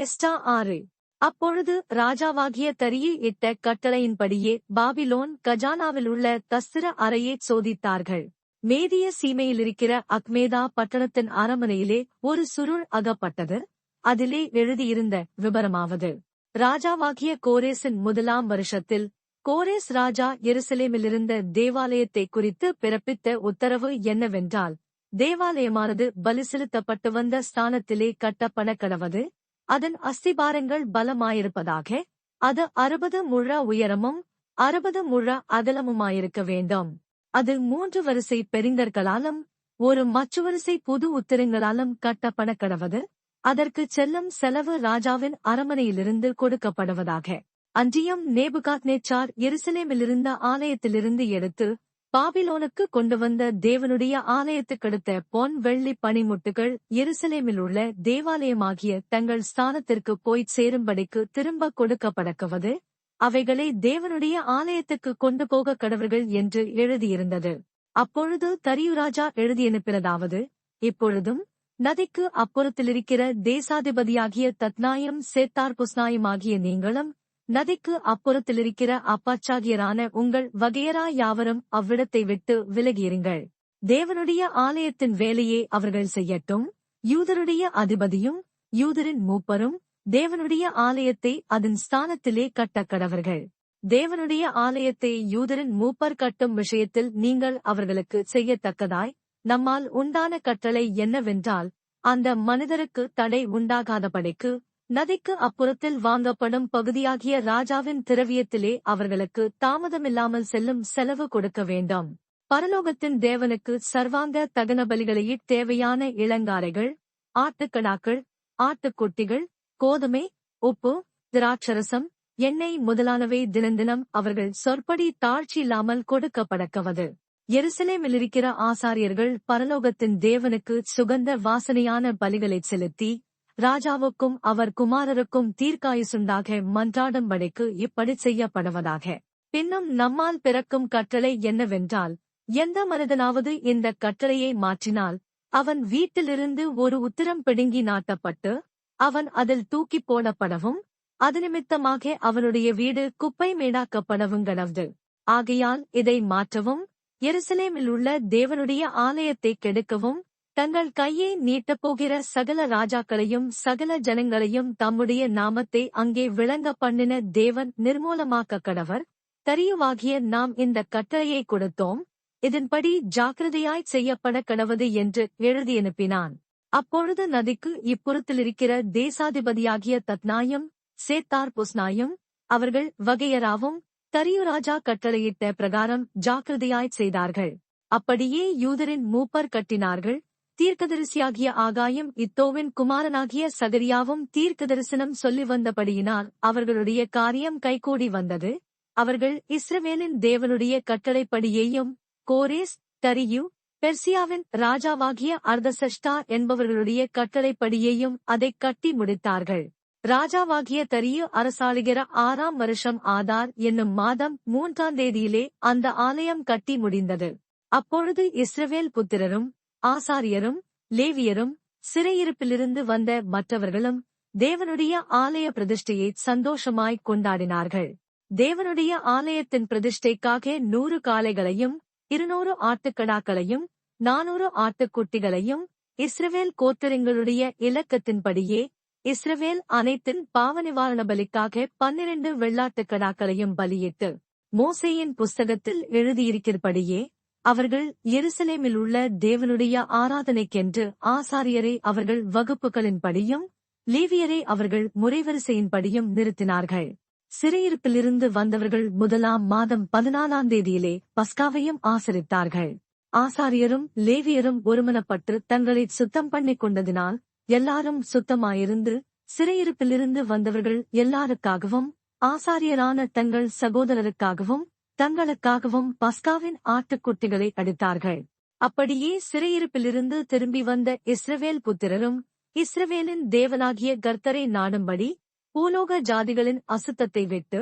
எஸ்டா 6. அப்பொழுது ராஜாவாகிய தரியு இட்ட கட்டளையின்படியே பாபிலோன் கஜானாவில் உள்ள தஸ்திர அறையை சோதித்தார்கள். மேதிய சீமையிலிருக்கிற அக்மேதா பட்டணத்தின் அரமனையிலே ஒரு சுருள் அகப்பட்டது. அதிலே எழுதியிருந்த விபரமாவது: ராஜாவாகிய கோரேசின் முதலாம் வருஷத்தில் கோரேஸ் ராஜா எருசலேமிலிருந்த தேவாலயத்தை குறித்து பிறப்பித்த உத்தரவு என்னவென்றால், தேவாலயமானது பலி செலுத்தப்பட்டு வந்த ஸ்தானத்திலே கட்டப்பட கடவது, அதன் அஸ்திபாரங்கள் பலமாயிருப்பதாக, அது 60 முழ உயரமும் 60 முழ அகலமுமாயிருக்க வேண்டும். அது 3 வரிசை பெரிங்கற்களாலும் ஒரு மற்ற வரிசை புது உத்திரங்களாலும் கட்டப்பட கடவது. அதற்கு செல்லும் செலவு ராஜாவின் அரமனையிலிருந்து கொடுக்கப்படுவதாக. அன்றியும் நேபுகாத்நேச்சார் எருசலேமிலிருந்த ஆலயத்திலிருந்து எடுத்து பாபிலோனுக்கு கொண்டு வந்த தேவனுடைய ஆலயத்துக்கடுத்த பொன் வெள்ளி பணிமுட்டுகள் எருசலேமில் உள்ள தேவாலயமாகிய தங்கள் ஸ்தானத்திற்கு போய்ச் சேரும்படிக்கு திரும்ப கொடுக்கப்படக்கவது, அவைகளை தேவனுடைய ஆலயத்துக்கு கொண்டு போக கடவர்கள் என்று எழுதியிருந்தது. அப்பொழுது தரியு ராஜா எழுதியனுப்பினதாவது: இப்பொழுதும் நதிக்கு அப்புறத்திலிருக்கிற தேசாதிபதியாகிய தத்னாயும் சேத்தார்புஸ்னாயுமாகிய நீங்களும், நதிக்கு அப்புறத்திலிருக்கிற அப்பாச்சாகியரான உங்கள் வகையரா யாவரும் அவ்விடத்தை விட்டு விலகியிருங்கள். தேவனுடைய ஆலயத்தின் வேலையை அவர்கள் செய்யட்டும். யூதருடைய அதிபதியும் யூதரின் மூப்பரும் தேவனுடைய ஆலயத்தை அதன் ஸ்தானத்திலே கட்டக்கடவர்கள். தேவனுடைய ஆலயத்தை யூதரின் மூப்பர் கட்டும் விஷயத்தில் நீங்கள் அவர்களுக்கு செய்யத்தக்கதாய் நம்மால் உண்டான கட்டளை என்னவென்றால், அந்த மனிதருக்கு தடை உண்டாகாதபடிக்கு நதிக்கு அப்புறத்தில் வாங்கப்படும் பகுதியாகிய ராஜாவின் திரவியத்திலே அவர்களுக்கு தாமதமில்லாமல் செல்லும் செலவு கொடுக்க வேண்டும். பரலோகத்தின் தேவனுக்கு சர்வாங்க தகன பலிகளையிற் தேவையான இளங்காரைகள், ஆட்டுக்கடாக்கள், ஆட்டுக்குட்டிகள், கோதுமை, உப்பு, திராட்சரசம், எண்ணெய் முதலானவை தினந்தினம் அவர்கள் சொற்படி தாழ்ச்சியில்லாமல் கொடுக்கப்படக்கவது. எருசலேமிலிருக்கிற ஆசாரியர்கள் பரலோகத்தின் தேவனுக்கு சுகந்த வாசனையான பலிகளைச் செலுத்தி ராஜாவுக்கும் அவர் குமாரருக்கும் தீர்க்காயுசுண்டாக மன்றாடும்படிக்கு இப்படி செய்யப்படுவதாக. பின்னும் நம்மால் பிறக்கும் கட்டளை என்னவென்றால், எந்த மனிதனாவது இந்த கட்டளையை மாற்றினால் அவன் வீட்டிலிருந்து ஒரு உத்திரம் பிடுங்கி நாட்டப்பட்டு அவன் அதில் தூக்கிப் போடப்படவும், அது நிமித்தமாக அவனுடைய வீடு குப்பை மேடாக்கப்படவும் கடவுது. ஆகையால் இதை மாற்றவும், எருசலேமில் உள்ள தேவனுடைய ஆலயத்தை கெடுக்கவும், தங்கள் கையை நீட்டப்போகிற சகல ராஜாக்களையும் சகல ஜனங்களையும் தம்முடைய நாமத்தை அங்கே விளங்க பண்ணின தேவன் நிர்மூலமாக்க கடவர். தரியுவாகிய நாம் இந்த கட்டளையை கொடுத்தோம், இதன்படி ஜாக்கிரதையாய் செய்யப்பட கடவது என்று எழுதியனுப்பினான். அப்பொழுது நதிக்கு இப்புறத்திலிருக்கிற தேசாதிபதியாகிய தத்னாயும் சேத்தார்புஸ்னாயும் அவர்கள் வகையராவும் தரியு ராஜா கட்டளையிட்ட பிரகாரம் ஜாக்கிரதையாய் செய்தார்கள். அப்படியே யூதரின் மூப்பர் கட்டினார்கள். தீர்க்கதரிசியாகிய ஆகாயும் இத்தோவின் குமாரனாகிய சகரியாவும் தீர்க்கதரிசனம் சொல்லி வந்தபடியினால் அவர்களுடைய காரியம் கைகூடி வந்தது. அவர்கள் இஸ்ரவேலின் தேவனுடைய கட்டளைப்படியேயும் கோரேஸ், தரியு, பெர்சியாவின் ராஜாவாகிய அர்தசஷ்டா என்பவர்களுடைய கட்டளைப்படியேயும் அதைக் கட்டி முடித்தார்கள். ராஜாவாகிய தரியு அரசாளுகிற 6ஆம் வருஷம் ஆதார் என்னும் மாதம் 3ஆம் தேதியிலே அந்த ஆலயம் கட்டி முடிந்தது. அப்பொழுது இஸ்ரவேல் புத்திரரும் ஆசாரியரும் லேவியரும் சிறையிருப்பிலிருந்து வந்த மற்றவர்களும் தேவனுடைய ஆலய பிரதிஷ்டையை சந்தோஷமாய் கொண்டாடினார்கள். தேவனுடைய ஆலயத்தின் பிரதிஷ்டைக்காக 100 காளைகளையும் 200 ஆட்டுக்கடாக்களையும் 400 ஆட்டுக்குட்டிகளையும் இஸ்ரவேல் கோத்திரங்களுடைய இலக்கத்தின்படியே இஸ்ரவேல் அனைத்தின் பாவநிவாரண பலிக்காக 12 வெள்ளாட்டுக்கடாக்களையும் பலியிட்டு, மோசேயின் புஸ்தகத்தில் எழுதியிருக்கிறபடியே அவர்கள் எருசலேமில் உள்ள தேவனுடைய ஆராதனைக்கென்று ஆசாரியரை அவர்கள் வகுப்புகளின்படியும் லேவியரை அவர்கள் முறைவரிசையின்படியும் நிறுத்தினார்கள். சிறையிருப்பிலிருந்து வந்தவர்கள் 1ஆம் மாதம் 14ஆம் தேதியிலே பஸ்காவையும் ஆசரித்தார்கள். ஆசாரியரும் லேவியரும் ஒருமனப்பட்டு தங்களை சுத்தம் பண்ணிக் கொண்டதினால் எல்லாரும் சுத்தமாயிருந்து, சிறையிருப்பிலிருந்து வந்தவர்கள் எல்லாருக்காகவும் ஆசாரியரான தங்கள் சகோதரருக்காகவும் தங்களுக்காகவும் பஸ்காவின் ஆட்டுக்குட்டிகளை அடித்தார்கள். அப்படியே சிறையிருப்பிலிருந்து திரும்பி வந்த இஸ்ரவேல் புத்திரரும் இஸ்ரவேலின் தேவனாகிய கர்த்தரை நாடும்படி பூலோக ஜாதிகளின் அசுத்தத்தை விட்டு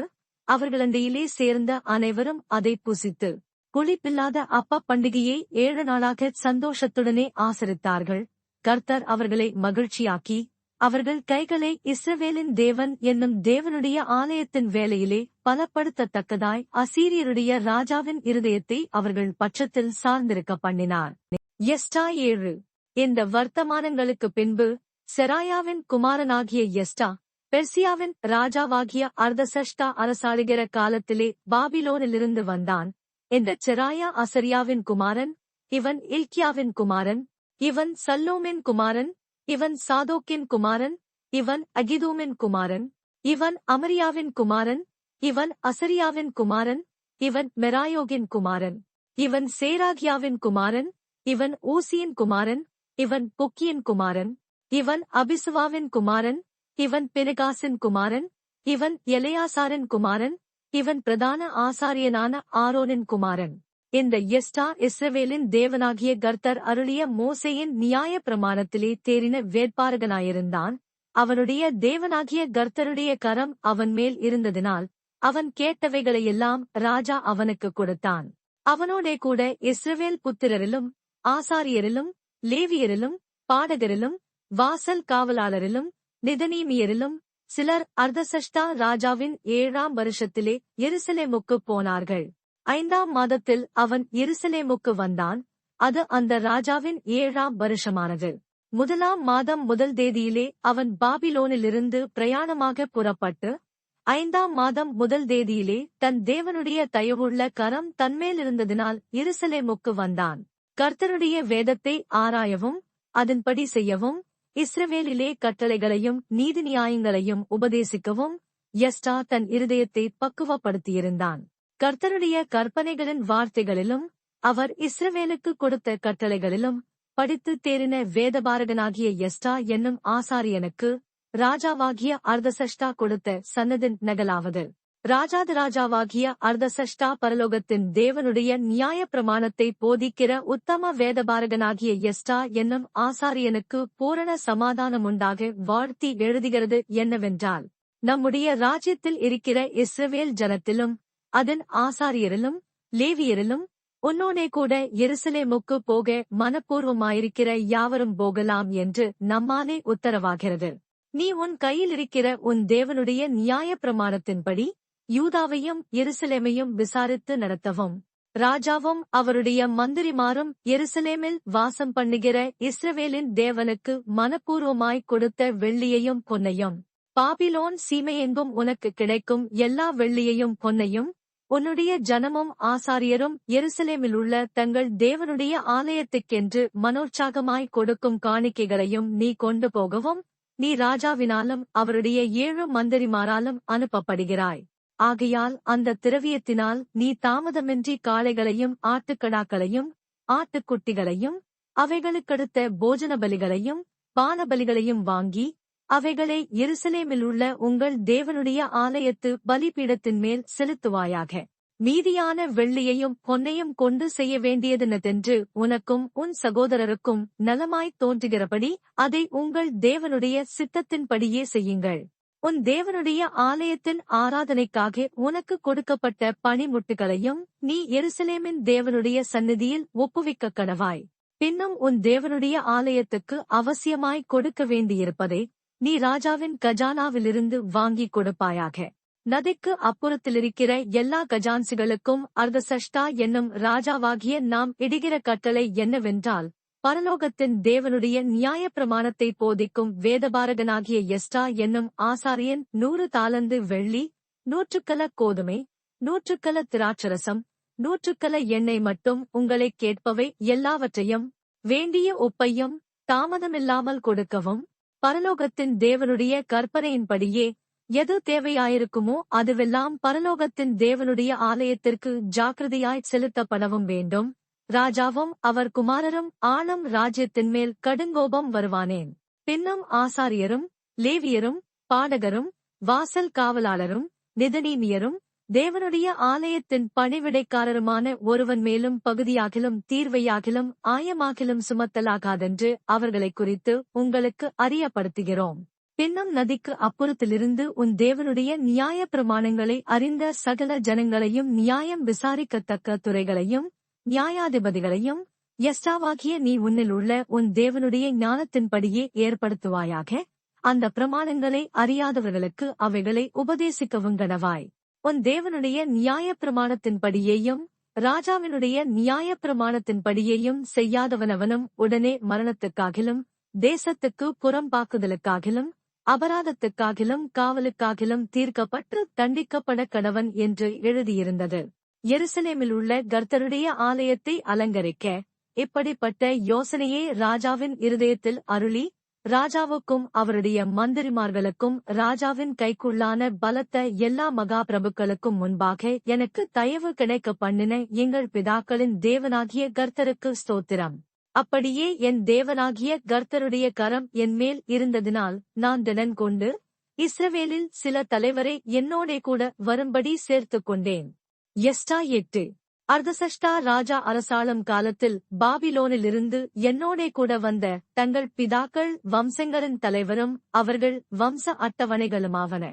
அவர்களண்டையிலே சேர்ந்த அனைவரும் அதை புசித்து புளிப்பில்லாத அப்ப பண்டிகையை 7 நாளாக சந்தோஷத்துடனே ஆசரித்தார்கள். கர்த்தர் அவர்களை மகிழ்ச்சியாக்கி அவர்கள் கைகளை இஸ்ரவேலின் தேவன் என்னும் தேவனுடைய ஆலயத்தின் வேலையிலே பலப்படுத்தத்தக்கதாய் அசீரியருடைய ராஜாவின் இருதயத்தை அவர்கள் பட்சத்தில் சார்ந்திருக்க பண்ணினார். எஸ்டா 7. இந்த வர்த்தமானங்களுக்கு பின்பு செராயாவின் குமாரனாகிய எஸ்டா பெர்சியாவின் ராஜாவாகிய அர்தசஷ்டா அரசாளுகிற காலத்திலே பாபிலோனிலிருந்து வந்தான். இந்த செராயா அசரியாவின் குமாரன், இவன் இல்கியாவின் குமாரன், இவன் சல்லோமின் குமாரன், இவன் சாதோக்கின் குமாரன், இவன் அகிதூமின் குமாரன், இவன் அமரியாவின் குமாரன், இவன் அசரியாவின் குமாரன், இவன் மெராயோகின் குமாரன், இவன் சேராகியாவின் குமாரன், இவன் ஊசியின் குமாரன், இவன் புக்கியின் குமாரன், இவன் அபிசுவாவின் குமாரன், இவன் பினகாசின் குமாரன், இவன் எலெயாசாரின் குமாரன், இவன் பிரதான ஆசாரியனான ஆரோனின் குமாரன். இந்த எஸ்டா இஸ்ரவேலின் தேவனாகிய கர்த்தர் அருளிய மோசேயின் நியாய பிரமாணத்திலே தேறின வேட்பாரகனாயிருந்தான். அவனுடைய தேவனாகிய கர்த்தருடைய கரம் அவன் மேல் இருந்ததினால் அவன் கேட்டவைகளையெல்லாம் ராஜா அவனுக்கு கொடுத்தான். அவனோடே கூட இஸ்ரவேல் புத்திரரிலும் ஆசாரியரிலும் லேவியரிலும் பாடகரிலும் வாசல் காவலாளரிலும் நிதனீமியரிலும் சிலர் அர்தசஷ்டா ராஜாவின் 7ஆம் வருஷத்திலே எருசலேமுக்குப் போனார்கள். 5ஆம் மாதத்தில் அவன் எருசலேமுக்கு வந்தான். அது அந்த ராஜாவின் 7ஆம் வருஷமானது. 1ஆம் மாதம் 1 தேதியிலே அவன் பாபிலோனிலிருந்து பிரயாணமாக புறப்பட்டு 5ஆம் மாதம் 1 தேதியிலே தன் தேவனுடைய தயவுள்ள கரம் தன்மேலிருந்ததினால் எருசலேமுக்கு வந்தான். கர்த்தருடைய வேதத்தை ஆராயவும் அதன்படி செய்யவும் இஸ்ரவேலிலே கட்டளைகளையும் நீதி நியாயங்களையும் உபதேசிக்கவும் எஸ்டா தன் இருதயத்தை பக்குவப்படுத்தியிருந்தான். கர்த்தருடைய கற்பனைகளின் வார்த்தைகளிலும் அவர் இஸ்ரவேலுக்கு கொடுத்த கட்டளைகளிலும் படித்து தேறின வேதபாரகனாகிய எஸ்டா என்னும் ஆசாரியனுக்கு ராஜாவாகிய அர்தசஷ்டா கொடுத்த சன்னதின் நகலாவது. ராஜாதிராஜாவாகிய அர்தசஷ்டா பரலோகத்தின் தேவனுடைய நியாய பிரமாணத்தை போதிக்கிற உத்தம வேதபாரகனாகிய எஸ்டா என்னும் ஆசாரியனுக்கு பூரண சமாதானமுண்டாக வாழ்த்தி எழுதுகிறது என்னவென்றால், நம்முடைய ராஜ்யத்தில் இருக்கிற இஸ்ரவேல் ஜனத்திலும் அதன் ஆசாரியரிலும் லேவியரிலும் உன்னோடே கூட எருசலேமுக்கு போக மனப்பூர்வமாயிருக்கிற யாவரும் போகலாம் என்று நம்மாலே உத்தரவாகிறது. நீ உன் கையில் இருக்கிற உன் தேவனுடைய நியாய பிரமாணத்தின்படி யூதாவையும் எருசலேமையும் விசாரித்து நடத்தவும். ராஜாவும் அவருடைய மந்திரிமாரும் எருசலேமில் வாசம் பண்ணுகிற இஸ்ரவேலின் தேவனுக்கு மனப்பூர்வமாய் கொடுத்த வெள்ளியையும் பொன்னையும், பாபிலோன் சீமையெங்கும் உனக்கு கிடைக்கும் எல்லா வெள்ளியையும் பொன்னையும், உன்னுடைய ஜனமும் ஆசாரியரும் எருசலேமிலுள்ள தங்கள் தேவனுடைய ஆலயத்துக்கென்று மனோற்சாகமாய் கொடுக்கும் காணிக்கைகளையும் நீ கொண்டு போகவும், நீ ராஜாவினாலும் அவருடைய 7 மந்திரிமாராலும் அனுப்பப்படுகிறாய். ஆகையால் அந்த திரவியத்தினால் நீ தாமதமின்றி காளைகளையும் ஆட்டுக்கடாக்களையும் ஆட்டுக்குட்டிகளையும் அவைகளுக்கடுத்த போஜன பலிகளையும் பானபலிகளையும் வாங்கி அவைகளை எருசலேமிலுள்ள உங்கள் தேவனுடைய ஆலயத்து பலிபீடத்தின் மேல் செலுத்துவாயாக. மீதியான வெள்ளியையும் பொன்னையும் கொண்டு செய்ய வேண்டியதென்னதென்று உனக்கும் உன் சகோதரருக்கும் நலமாய்த் தோன்றுகிறபடி அதை உங்கள் தேவனுடைய சித்தத்தின்படியே செய்யுங்கள். உன் தேவனுடைய ஆலயத்தின் ஆராதனைக்காக உனக்கு கொடுக்கப்பட்ட பணிமுட்டுகளையும் நீ எருசலேமின் தேவனுடைய சந்நிதியில் ஒப்புவிக்கக் கடவாய். பின்னும் உன் தேவனுடைய ஆலயத்துக்கு அவசியமாய் கொடுக்க வேண்டியிருப்பதை நீ ராஜாவின் கஜானாவிலிருந்து வாங்கிக் கொடுப்பாயாக. நதிக்கு அப்புறத்திலிருக்கிற எல்லா கஜான்சிகளுக்கும் அர்தசஷ்டா என்னும் ராஜாவாகிய நாம் இடுகிற கட்டளை என்னவென்றால், பரலோகத்தின் தேவனுடைய நியாயப்பிரமாணத்தை போதிக்கும் வேதபாரகனாகிய எஸ்டா என்னும் ஆசாரியன் 100 தாலந்து வெள்ளி, 100 கல கோதுமை, 100 கல திராட்சரசம், 100 கல எண்ணெய் மட்டும் உங்களைக் கேட்பவை எல்லாவற்றையும் வேண்டிய ஒப்பையும் தாமதமில்லாமல் கொடுக்கவும், பரலோகத்தின் தேவனுடைய கற்பனையின்படியே எது தேவையாயிருக்குமோ அதுவெல்லாம் பரலோகத்தின் தேவனுடைய ஆலயத்திற்கு ஜாக்கிரதையாய்ச் செலுத்தப்படவும் வேண்டும். ராஜாவும் அவர் குமாரரும் ஆளும் ராஜ்யத்தின்மேல் கடுங்கோபம் வருவானேன். பின்னும் ஆசாரியரும் லேவியரும் பாடகரும் வாசல் காவலாளரும் நிதனீமியரும் தேவனுடைய ஆலயத்தின் பணிவிடைக்காரருமான ஒருவன் மேலும் பகுதியாகிலும் தீர்வையாகிலும் ஆயமாகிலும் சுமத்தலாகாதென்று அவர்களைக் குறித்து உங்களுக்கு அறியப்படுத்துகிறோம். பின்னும் நதிக்கு அப்புறத்திலிருந்து உன் தேவனுடைய நியாய பிரமாணங்களை அறிந்த சகல ஜனங்களையும் நியாயம் விசாரிக்கத்தக்க துறைகளையும் நியாயாதிபதிகளையும் எஸ்டாவாகிய நீ உன்னில் உள்ள உன் தேவனுடைய ஞானத்தின்படியே ஏற்படுத்துவாயாக. அந்த பிரமாணங்களை அறியாதவர்களுக்கு அவைகளை உபதேசிக்கவும் கனவாய். உன் தேவனுடைய நியாயப் பிரமாணத்தின்படியேயும் ராஜாவினுடைய நியாயப் பிரமாணத்தின்படியேயும் செய்யாதவனவனும் உடனே மரணத்துக்காகிலும் தேசத்துக்கு புறம்பாக்குதலுக்காகிலும் அபராதத்துக்காகிலும் காவலுக்காகிலும் தீர்க்கப்பட்டு தண்டிக்கப்பட கடவன் என்று எழுதியிருந்தது. எருசலேமில் உள்ள கர்த்தருடைய ஆலயத்தை அலங்கரிக்க இப்படிப்பட்ட யோசனையே ராஜாவின் இருதயத்தில் அருளி, ராஜாவுக்கும் அவருடைய மந்திரிமார்களுக்கும் ராஜாவின் கைக்குள்ளான பலத்த எல்லா மகா பிரபுக்களுக்கும் முன்பாக எனக்கு தயவு கிடைக்க பண்ணின எங்கள் பிதாக்களின் தேவனாகிய கர்த்தருக்கு ஸ்தோத்திரம். அப்படியே என் தேவனாகிய கர்த்தருடைய கரம் என்மேல் இருந்ததினால் நான் திடன் கொண்டு இஸ்ரவேலில் சில தலைவரை என்னோடே கூட வரும்படி சேர்த்துக் கொண்டேன். எஸ்டா 8. அர்தசஷ்டா ராஜா அரசாளும் காலத்தில் பாபிலோனிலிருந்து என்னோடே கூட வந்த தங்கள் பிதாக்கள் வம்சங்களின் தலைவரும் அவர்கள் வம்ச அட்டவணைகளுமாவன.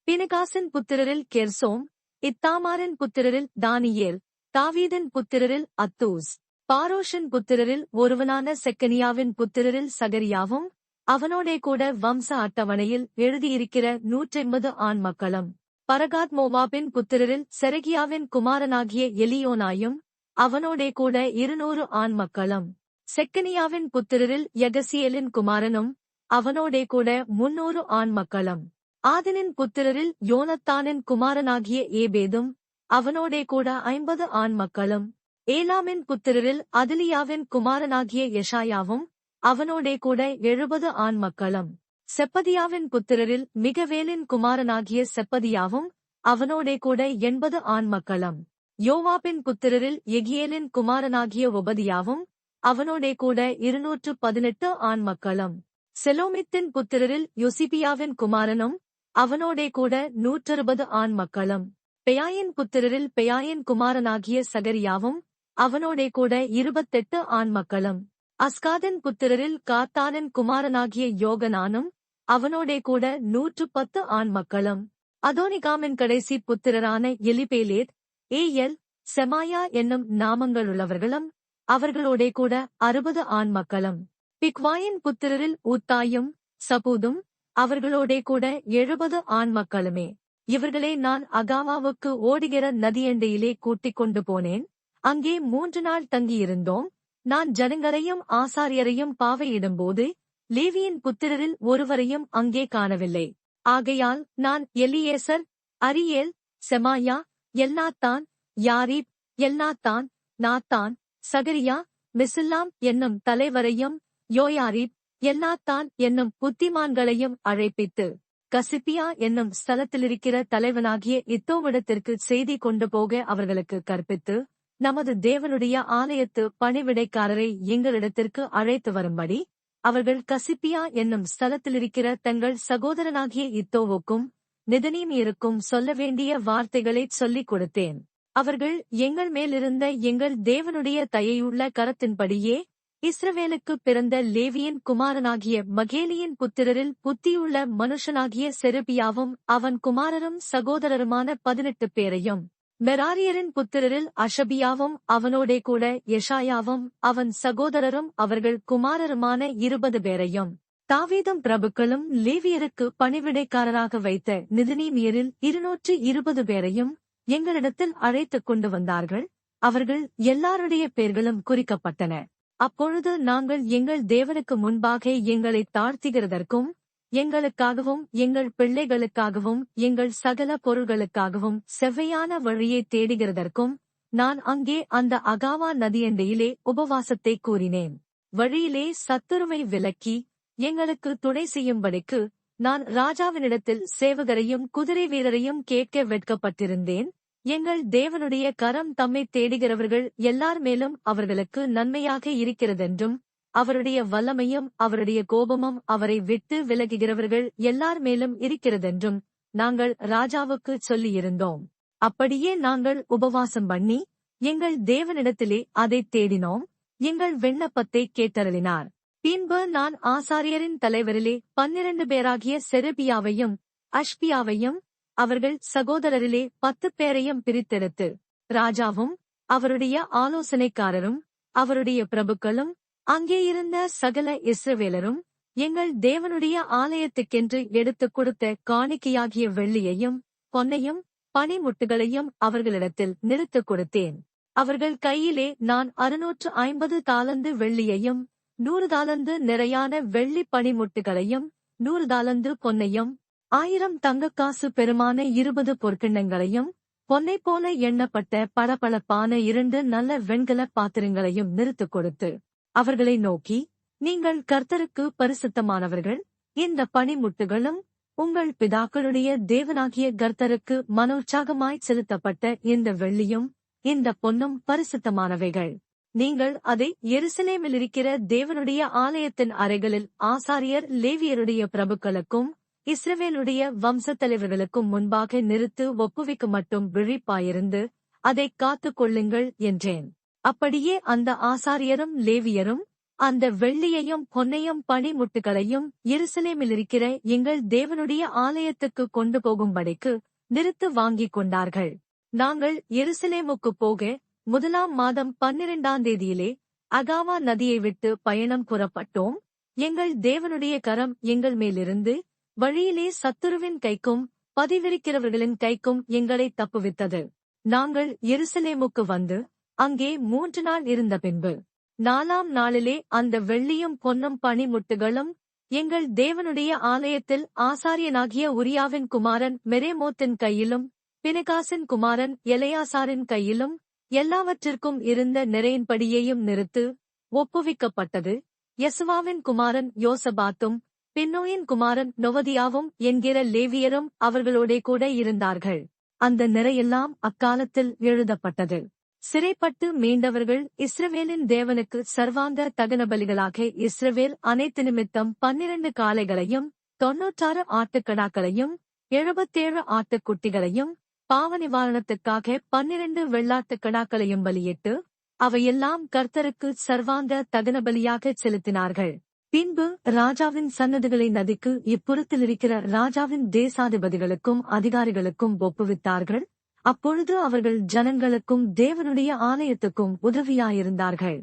பினகாசின் புத்திரரில் கெர்சோம், இத்தாமாரின் புத்திரரில் தானியேல், தாவீதின் புத்திரரில் அத்தூஸ், பாரோஷின் புத்திரரில் ஒருவனான செக்கனியாவின் புத்திரரில் சகரியாவும் அவனோடே கூட வம்ச அட்டவணையில் எழுதியிருக்கிற 180 ஆண் மக்களும், பரகாத் மோவாபின் புத்திரரில் செரகியாவின் குமாரனாகிய எலியோனாயும் அவனோடே கூட 200 ஆண் மக்களும், செக்கனியாவின் புத்திரரில் யகசியேலின் குமாரனும் அவனோடே கூட 300 ஆண் மக்களும், ஆதினின் புத்திரரில் யோனத்தானின் குமாரனாகிய ஏபேதும் அவனோடே கூட 50 ஆண் மக்களும், ஏலாமின் புத்திரரில் அதிலியாவின் குமாரனாகிய எஷாயாவும் அவனோடே கூட 70 ஆண் மக்களும், செப்பதியாவின் புத்திரரில் மிகவேலின் குமாரனாகிய செப்பதியாவும் அவனோடே கூட 80 ஆண் மக்களும், யோவாபின் புத்திரரில் எகியேலின் குமாரனாகிய ஒபதியாவும் அவனோடே கூட 218 ஆண் மக்களும், செலோமித்தின் புத்திரரில் யோசிபியாவின் குமாரனும் அவனோடே கூட 160 ஆண் மக்களும், பெயாயின் புத்திரரில் பெயாயின் குமாரனாகிய சகரியாவும் அவனோடே கூட 28 ஆண் மக்களும், அஸ்காதின் புத்திரரில் காத்தானின் குமாரனாகிய யோகனானும் அவனோடே கூட 110 ஆண் மக்களும், அதோனிகாமின் கடைசி புத்திரரான எலிபேலேத், ஏயல், செமாயா என்னும் நாமங்களுள்ளவர்களும் அவர்களோடே கூட 60 ஆண் மக்களும், பிக்வாயின் புத்திரரில் ஊத்தாயும் சபூதும் அவர்களோடே கூட 70 ஆண் மக்களுமே. இவர்களே நான் அகாவாவுக்கு ஓடுகிற நதியண்டையிலே கூட்டிக் கொண்டு போனேன். அங்கே 3 நாள் தங்கியிருந்தோம். நான் ஜனங்களையும் ஆசாரியரையும் பாவையிடும்போது லேவியின் புத்திரரில் ஒருவரையும் அங்கே காணவில்லை. ஆகையால் நான் எலியேசர், அரியேல், செமாயா, எல்நாத்தான், யாரீப், எல்நாத்தான், நாத்தான், சகரியா, மெசுல்லாம் என்னும் தலைவரையும் யோயாரீப், எல்நாத்தான் என்னும் புத்திமான்களையும் அழைப்பித்து கசிப்பியா என்னும் ஸ்தலத்திலிருக்கிற தலைவனாகிய இத்தோவிடத்திற்கு செய்தி கொண்டு போக அவர்களுக்கு கற்பித்து, நமது தேவனுடைய ஆலயத்து பணிவிடைக்காரரை எங்களிடத்திற்கு அழைத்து வரும்படி அவர்கள் கசிப்பியா என்னும் ஸ்தலத்திலிருக்கிற தங்கள் சகோதரனாகிய இத்தோவுக்கும் நிதனீமியருக்கும் சொல்ல வேண்டிய வார்த்தைகளைச் சொல்லிக் கொடுத்தேன். அவர்கள் எங்கள் மேலிருந்த எங்கள் தேவனுடைய தயையுள்ள கரத்தின்படியே இஸ்ரவேலுக்கு பிறந்த லேவியின் குமாரனாகிய மகேலியின் புத்திரரில் புத்தியுள்ள மனுஷனாகிய செருபியாவும் அவன் குமாரரும் சகோதரருமான 18 பேரையும், மெராரியரின் புத்திரரில் அஷபியாவும் அவனோடே கூட எஷாயாவும் அவன் சகோதரரும் அவர்கள் குமாரருமான 20 பேரையும், தாவீதும் பிரபுக்களும் லேவியருக்கு பணிவிடைக்காரராக வைத்த நிதனீமியரில் 220 பேரையும் எங்களிடத்தில் அழைத்துக் கொண்டு வந்தார்கள். அவர்கள் எல்லாருடைய பெயர்களும் குறிக்கப்பட்டன. அப்பொழுது நாங்கள் எங்கள் தேவனுக்கு முன்பாக எங்களை தாழ்த்துகிறதற்கும் எங்களுக்காகவும் எங்கள் பிள்ளைகளுக்காகவும் எங்கள் சகல பொருள்களுக்காகவும் செவ்வையான வழியை தேடுகிறதற்கும் நான் அங்கே அந்த அகாவா நதியண்டையிலே உபவாசத்தை கூறினேன். வழியிலே சத்துருவை விலக்கி எங்களுக்கு துணை செய்யும்படிக்கு நான் ராஜாவினிடத்தில் சேவகரையும் குதிரை வீரரையும் கேட்க வெட்கப்பட்டிருந்தேன். எங்கள் தேவனுடைய கரம் தம்மை தேடுகிறவர்கள் எல்லார் மேலும் அவர்களுக்கு நன்மையாக இருக்கிறதென்றும் அவருடைய வல்லமையும் அவருடைய கோபமும் அவரை விட்டு விலகுகிறவர்கள் எல்லார் மேலும் இருக்கிறதென்றும் நாங்கள் ராஜாவுக்கு சொல்லியிருந்தோம். அப்படியே நாங்கள் உபவாசம் பண்ணி எங்கள் தேவனிடத்திலே அதைத் தேடினோம். எங்கள் விண்ணப்பத்தை கேட்டருளினார். பின்பு நான் ஆசாரியரின் தலைவரிலே 12 பேராகிய செரெபியாவையும் அஷ்பியாவையும் அவர்கள் சகோதரரிலே 10 பேரையும் பிரித்தெடுத்து ராஜாவும் அவருடைய ஆலோசனைக்காரரும் அவருடைய பிரபுக்களும் அங்கேயிருந்த சகல இஸ்ரவேலரும் எங்கள் தேவனுடைய ஆலயத்துக்கென்று எடுத்துக் கொடுத்த காணிக்கையாகிய வெள்ளியையும் பொன்னையும் பனிமுட்டுகளையும் அவர்களிடத்தில் நிறுத்துக் கொடுத்தேன். அவர்கள் கையிலே நான் 650 தாலந்து வெள்ளியையும் 100 தாலந்து நிறையான வெள்ளி பனிமுட்டுகளையும் 100 தாலந்து பொன்னையும் 1000 தங்கக்காசு பெருமான 20 பொற்கிண்ணங்களையும் பொன்னைப் போல எண்ணப்பட்ட பளபளப்பான 2 நல்ல வெண்கல பாத்திரங்களையும் நிறுத்துக் கொடுத்து அவர்களை நோக்கி, நீங்கள் கர்த்தருக்கு பரிசுத்தமானவர்கள். இந்த பனிமுட்டுகளும் உங்கள் பிதாக்களுடைய தேவனாகிய கர்த்தருக்கு மனோற்சாகமாய் செலுத்தப்பட்ட இந்த வெள்ளியும் இந்த பொன்னும் பரிசுத்தமானவைகள். நீங்கள் அதை எருசலேமில் இருக்கிற தேவனுடைய ஆலயத்தின் அறைகளில் ஆசாரியர் லேவியருடைய பிரபுக்களுக்கும் இஸ்ரவேலுடைய வம்சத்தலைவர்களுக்கும் முன்பாக நிறுத்து ஒப்புவிக்கு மட்டும் விழிப்பாயிருந்து அதைக் காத்துக் கொள்ளுங்கள் என்றேன். அப்படியே அந்த ஆசாரியரும் லேவியரும் அந்த வெள்ளியையும் பொன்னையும் பனிமுட்டுகளையும் எருசலேமில் இருக்கிற எங்கள் தேவனுடைய ஆலயத்துக்கு கொண்டு போகும்படிக்கு நிறுத்து வாங்கிக் கொண்டார்கள். நாங்கள் எருசலேமுக்கு போக 1ஆம் மாதம் 12ஆம் தேதியிலே அகாவா நதியை விட்டு பயணம் புறப்பட்டோம். எங்கள் தேவனுடைய கரம் எங்கள் மேலிருந்து வழியிலே சத்துருவின் கைக்கும் பதிவிரிக்கிறவர்களின் கைக்கும் எங்களை தப்புவித்தது. நாங்கள் எருசலேமுக்கு வந்து அங்கே 3 நாள் இருந்த பின்பு 4ஆம் நாளிலே அந்த வெள்ளியும் பொன்னும் பனிமுட்டுகளும் எங்கள் தேவனுடைய ஆலயத்தில் ஆசாரியனாகிய உரியாவின் குமாரன் மெரேமோத்தின் கையிலும் பினெகாசின் குமாரன் எலெயாசாரின் கையிலும் எல்லாவற்றிற்கும் இருந்த நிறையின்படியையும் நிறுத்து ஒப்புவிக்கப்பட்டது. யெசுவாவின் குமாரன் யோசபாத்தும் பின்னோயின் குமாரன் நொவதியாவும் என்கிற லேவியரும் அவர்களோடே கூட இருந்தார்கள். அந்த நிறையெல்லாம் அக்காலத்தில் எழுதப்பட்டது. சிறைப்பட்டு மீண்டவர்கள் இஸ்ரவேலின் தேவனுக்கு சர்வாங்க தகன பலிகளாக இஸ்ரவேல் அனைத்து நிமித்தம் 12 காளைகளையும் 96 ஆட்டுக்கடாக்களையும் 77 ஆட்டுக்குட்டிகளையும் பாவ நிவாரணத்துக்காக 12 வெள்ளாட்டுக் கடாக்களையும் பலியிட்டு அவையெல்லாம் கர்த்தருக்கு சர்வாங்க தகன பலியாகச் செலுத்தினார்கள். பின்பு ராஜாவின் சன்னதிகளை நதிக்கு இப்புறத்தில் இருக்கிற ராஜாவின் தேசாதிபதிகளுக்கும் அதிகாரிகளுக்கும் ஒப்புவித்தார்கள். அப்பொழுது அவர்கள் ஜனங்களுக்கும் தேவனுடைய ஆலயத்துக்கும் உதவியாயிருந்தார்கள்.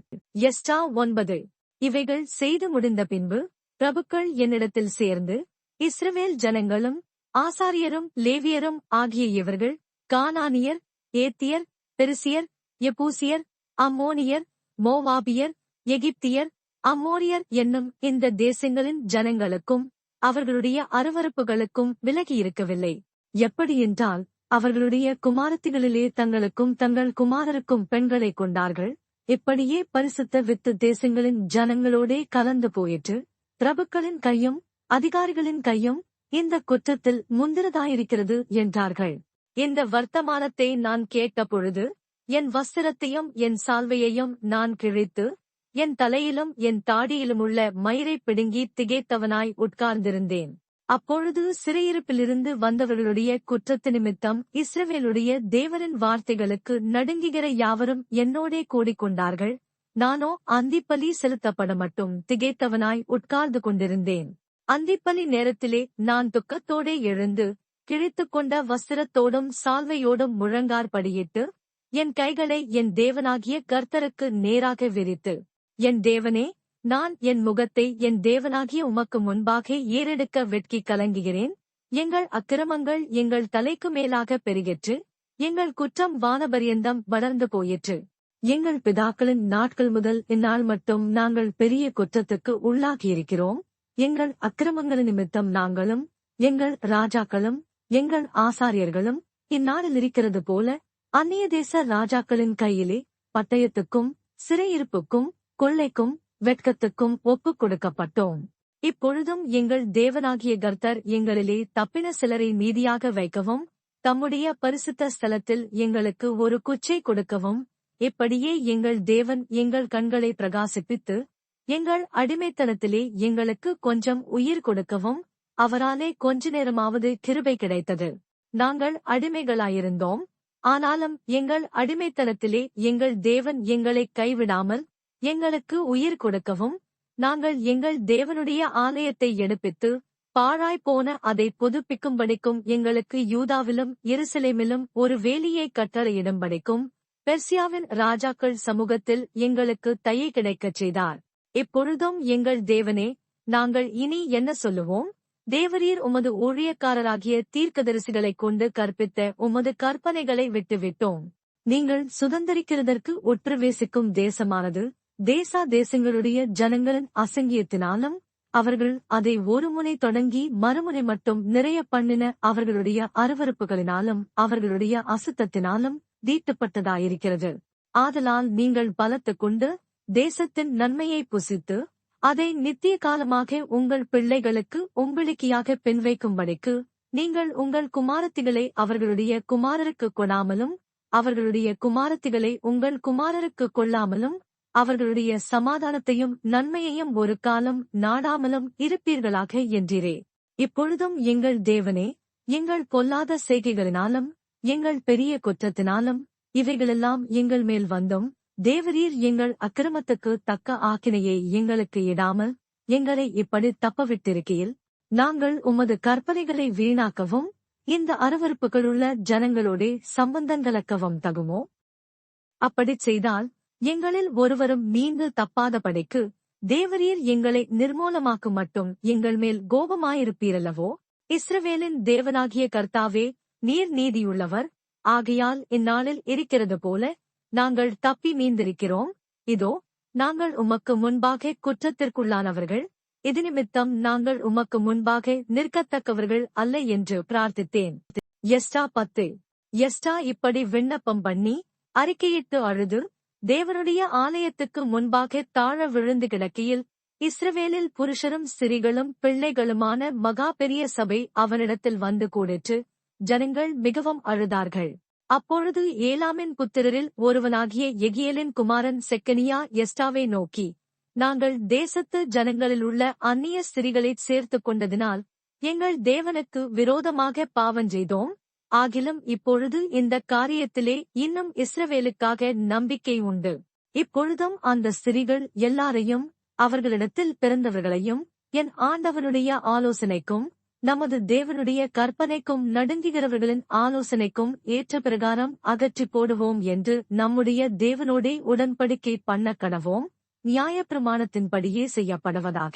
எஸ்டா 9. இவைகள் செய்து முடிந்த பின்பு பிரபுக்கள் என்னிடத்தில் சேர்ந்து, இஸ்ரவேல் ஜனங்களும் ஆசாரியரும் லேவியரும் ஆகிய இவர்கள் கானானியர், ஏத்தியர், பெரிசியர், எபூசியர், அம்மோனியர், மோவாபியர், எகிப்தியர், அம்மோரியர் என்னும் இந்த தேசங்களின் ஜனங்களுக்கும் அவர்களுடைய அருவருப்புகளுக்கும் விலகியிருக்கவில்லை. எப்படியென்றால் அவர்களுடைய குமாரத்திகளிலே தங்களுக்கும் தங்கள் குமாரருக்கும் பெண்களை கொண்டார்கள். இப்படியே பரிசுத்த வித்து தேசங்களின் ஜனங்களோடே கலந்து போயிற்று. பிரபுக்களின் கையும் அதிகாரிகளின் கையும் இந்த குற்றத்தில் முந்திரதாயிருக்கிறது என்றார்கள். இந்த வர்த்தமானத்தை நான் கேட்டபொழுது என் வஸ்திரத்தையும் என் சால்வையையும் நான் கிழித்து என் தலையிலும் என் தாடியிலுமுள்ள மயிரை பிடுங்கி திகைத்தவனாய் உட்கார்ந்திருந்தேன். அப்பொழுது சிறையிருப்பிலிருந்து வந்தவர்களுடைய குற்றத்து நிமித்தம் இஸ்ரவேலுடைய தேவனின் வார்த்தைகளுக்கு நடுங்குகிற யாவரும் என்னோடே கூடிக்கொண்டார்கள். நானோ அந்திப்பலி செலுத்தப்பட மட்டும் திகைத்தவனாய் உட்கார்ந்து கொண்டிருந்தேன். அந்திப்பலி நேரத்திலே நான் துக்கத்தோடே எழுந்து கிழித்துக்கொண்ட வஸ்திரத்தோடும் சால்வையோடும் முழங்கார்படியிட்டு என் கைகளை என் தேவனாகிய கர்த்தருக்கு நேராக விரித்து, என் தேவனே, நான் என் முகத்தை என் தேவனாகிய உமக்கு முன்பாக ஏறெடுக்க வெட்கி கலங்குகிறேன். எங்கள் அக்கிரமங்கள் எங்கள் தலைக்கு மேலாக பெருகிற்று, எங்கள் குற்றம் வானபரியந்தம் வளர்ந்து போயிற்று. எங்கள் பிதாக்களின் நாட்கள் முதல் இந்நாள் மட்டும் நாங்கள் பெரிய குற்றத்துக்கு உள்ளாகியிருக்கிறோம். எங்கள் அக்கிரமங்கள் நிமித்தம் நாங்களும் எங்கள் ராஜாக்களும் எங்கள் ஆசாரியர்களும் இந்நாளில் இருக்கிறது போல அந்நிய தேச ராஜாக்களின் கையிலே பட்டயத்துக்கும் சிறையிருப்புக்கும் கொள்ளைக்கும் வெட்கத்துக்கும் ஒப்புக் கொடுக்கப்பட்டோம். இப்பொழுதும் எங்கள் தேவனாகிய கர்த்தர் எங்களிலே தப்பின சிலரை மீதியாக வைக்கவும் தம்முடைய பரிசுத்த ஸ்தலத்தில் எங்களுக்கு ஒரு குச்சை கொடுக்கவும், இப்படியே எங்கள் தேவன் எங்கள் கண்களை பிரகாசிப்பித்து எங்கள் அடிமைத்தனத்திலே எங்களுக்கு கொஞ்சம் உயிர் கொடுக்கவும் அவராலே கொஞ்ச நேரமாவது கிருபை கிடைத்தது. நாங்கள் அடிமைகளாயிருந்தோம், ஆனாலும் எங்கள் அடிமைத்தனத்திலே எங்கள் தேவன் எங்களை கைவிடாமல் எங்களுக்கு உயிர் கொடுக்கவும், நாங்கள் எங்கள் தேவனுடைய ஆலயத்தை எடுப்பித்து பாழாய்ப்போன அதை புதுப்பிக்கும்படிக்கும் எங்களுக்கு யூதாவிலும் எருசலேமிலும் ஒரு வேலியை கட்டளையிடும்படிக்கும் பெர்சியாவின் ராஜாக்கள் சமூகத்தில் எங்களுக்கு தயை கிடைக்கச் செய்தார். இப்பொழுதும் எங்கள் தேவனே, நாங்கள் இனி என்ன சொல்லுவோம்? தேவரீர் உமது ஊழியக்காரராகிய தீர்க்கதரிசிகளைக் கொண்டு கற்பித்த உமது கற்பனைகளை விட்டுவிட்டோம். நீங்கள் சுதந்தரிக்கிறதற்கு உட்பிரவேசிக்கும் தேசமானது தேசங்களுடைய ஜனங்களின் அசங்கியத்தினாலும் அவர்கள் அதை ஒரு முனை தொடங்கி மறுமுனை மட்டும் நிறைய பண்ணின அவர்களுடைய அருவருப்புகளினாலும் அவர்களுடைய அசுத்தத்தினாலும் தீட்டுப்பட்டதாயிருக்கிறது. ஆதலால் நீங்கள் பலத்துக் கொண்டு தேசத்தின் நன்மையை புசித்து அதை நித்திய காலமாக உங்கள் பிள்ளைகளுக்கு உங்களுக்கியாக பின்வைக்கும்படிக்கு நீங்கள் உங்கள் குமாரத்திகளை அவர்களுடைய குமாரருக்கு கொடாமலும் அவர்களுடைய குமாரத்திகளை உங்கள் குமாரருக்கு கொள்ளாமலும் அவர்களுடைய சமாதானத்தையும் நன்மையையும் ஒரு காலம் நாடாமலும் இருப்பீர்களாக என்றீரே. இப்பொழுதும் எங்கள் தேவனே, எங்கள் பொல்லாத செய்கைகளினாலும் எங்கள் பெரிய குற்றத்தினாலும் இவைகளெல்லாம் எங்கள் மேல் வந்தும் தேவரீர் எங்கள் அக்கிரமத்துக்கு தக்க ஆக்கினையை எங்களுக்கு இடாமல் எங்களை இப்படி தப்பவிட்டிருக்கையில் நாங்கள் உமது கற்பனைகளை வீணாக்கவும் இந்த அருவருப்புகளுள்ள ஜனங்களோடே சம்பந்தங்கலக்கவும் தகுமோ? அப்படிச் செய்தால் எங்களில் ஒருவரும் மீண்டு தப்பாதபடிக்கு தேவரீர் எங்களை நிர்மூலமாக்கு மட்டும் எங்கள் மேல் கோபமாயிருப்பீரல்லவோ? இஸ்ரவேலின் தேவனாகிய கர்த்தாவே, நீர் நீதியுள்ளவர். ஆகையால் இந்நாளில் இருக்கிறது போல நாங்கள் தப்பி மீந்திருக்கிறோம். இதோ, நாங்கள் உமக்கு முன்பாக குற்றத்திற்குள்ளானவர்கள், இது நிமித்தம் நாங்கள் உமக்கு முன்பாக நிற்கத்தக்கவர்கள் அல்ல என்று பிரார்த்தித்தேன். எஸ்டா 10. எஸ்டா இப்படி விண்ணப்பம் பண்ணி அறிக்கையிட்டு அழுது தேவனுடைய ஆலயத்துக்கு முன்பாக தாழ விழுந்து கிடக்கையில் இஸ்ரவேலில் புருஷரும் ஸ்திரீகளும் பிள்ளைகளுமான மகா பெரிய சபை அவனிடத்தில் வந்து கூடிற்று. ஜனங்கள் மிகவும் அழுதார்கள். அப்பொழுது ஏலாமின் புத்திரரில் ஒருவனாகிய எகியேலின் குமாரன் செக்கனியா எஸ்டாவை நோக்கி, நாங்கள் தேசத்து ஜனங்களிலுள்ள அந்நிய ஸ்திரீகளைச் சேர்த்துக் கொண்டதினால் எங்கள் தேவனுக்கு விரோதமாக பாவஞ்செய்தோம். ஆகிலும் இப்பொழுது இந்த காரியத்திலே இன்னும் இஸ்ரவேலுக்காக நம்பிக்கை உண்டு. இப்பொழுதும் அந்த ஸ்திரீகள் எல்லாரையும் அவர்களிடத்தில் பிறந்தவர்களையும் என் ஆண்டவனுடைய ஆலோசனைக்கும் நமது தேவனுடைய கற்பனைக்கும் நடுங்குகிறவர்களின் ஆலோசனைக்கும் ஏற்ற பிரகாரம் அகற்றி போடுவோம் என்று நம்முடைய தேவனோடே உடன்படிக்கை பண்ண கடவோம். நியாயப்பிரமாணத்தின்படியே செய்யப்படுவதாக.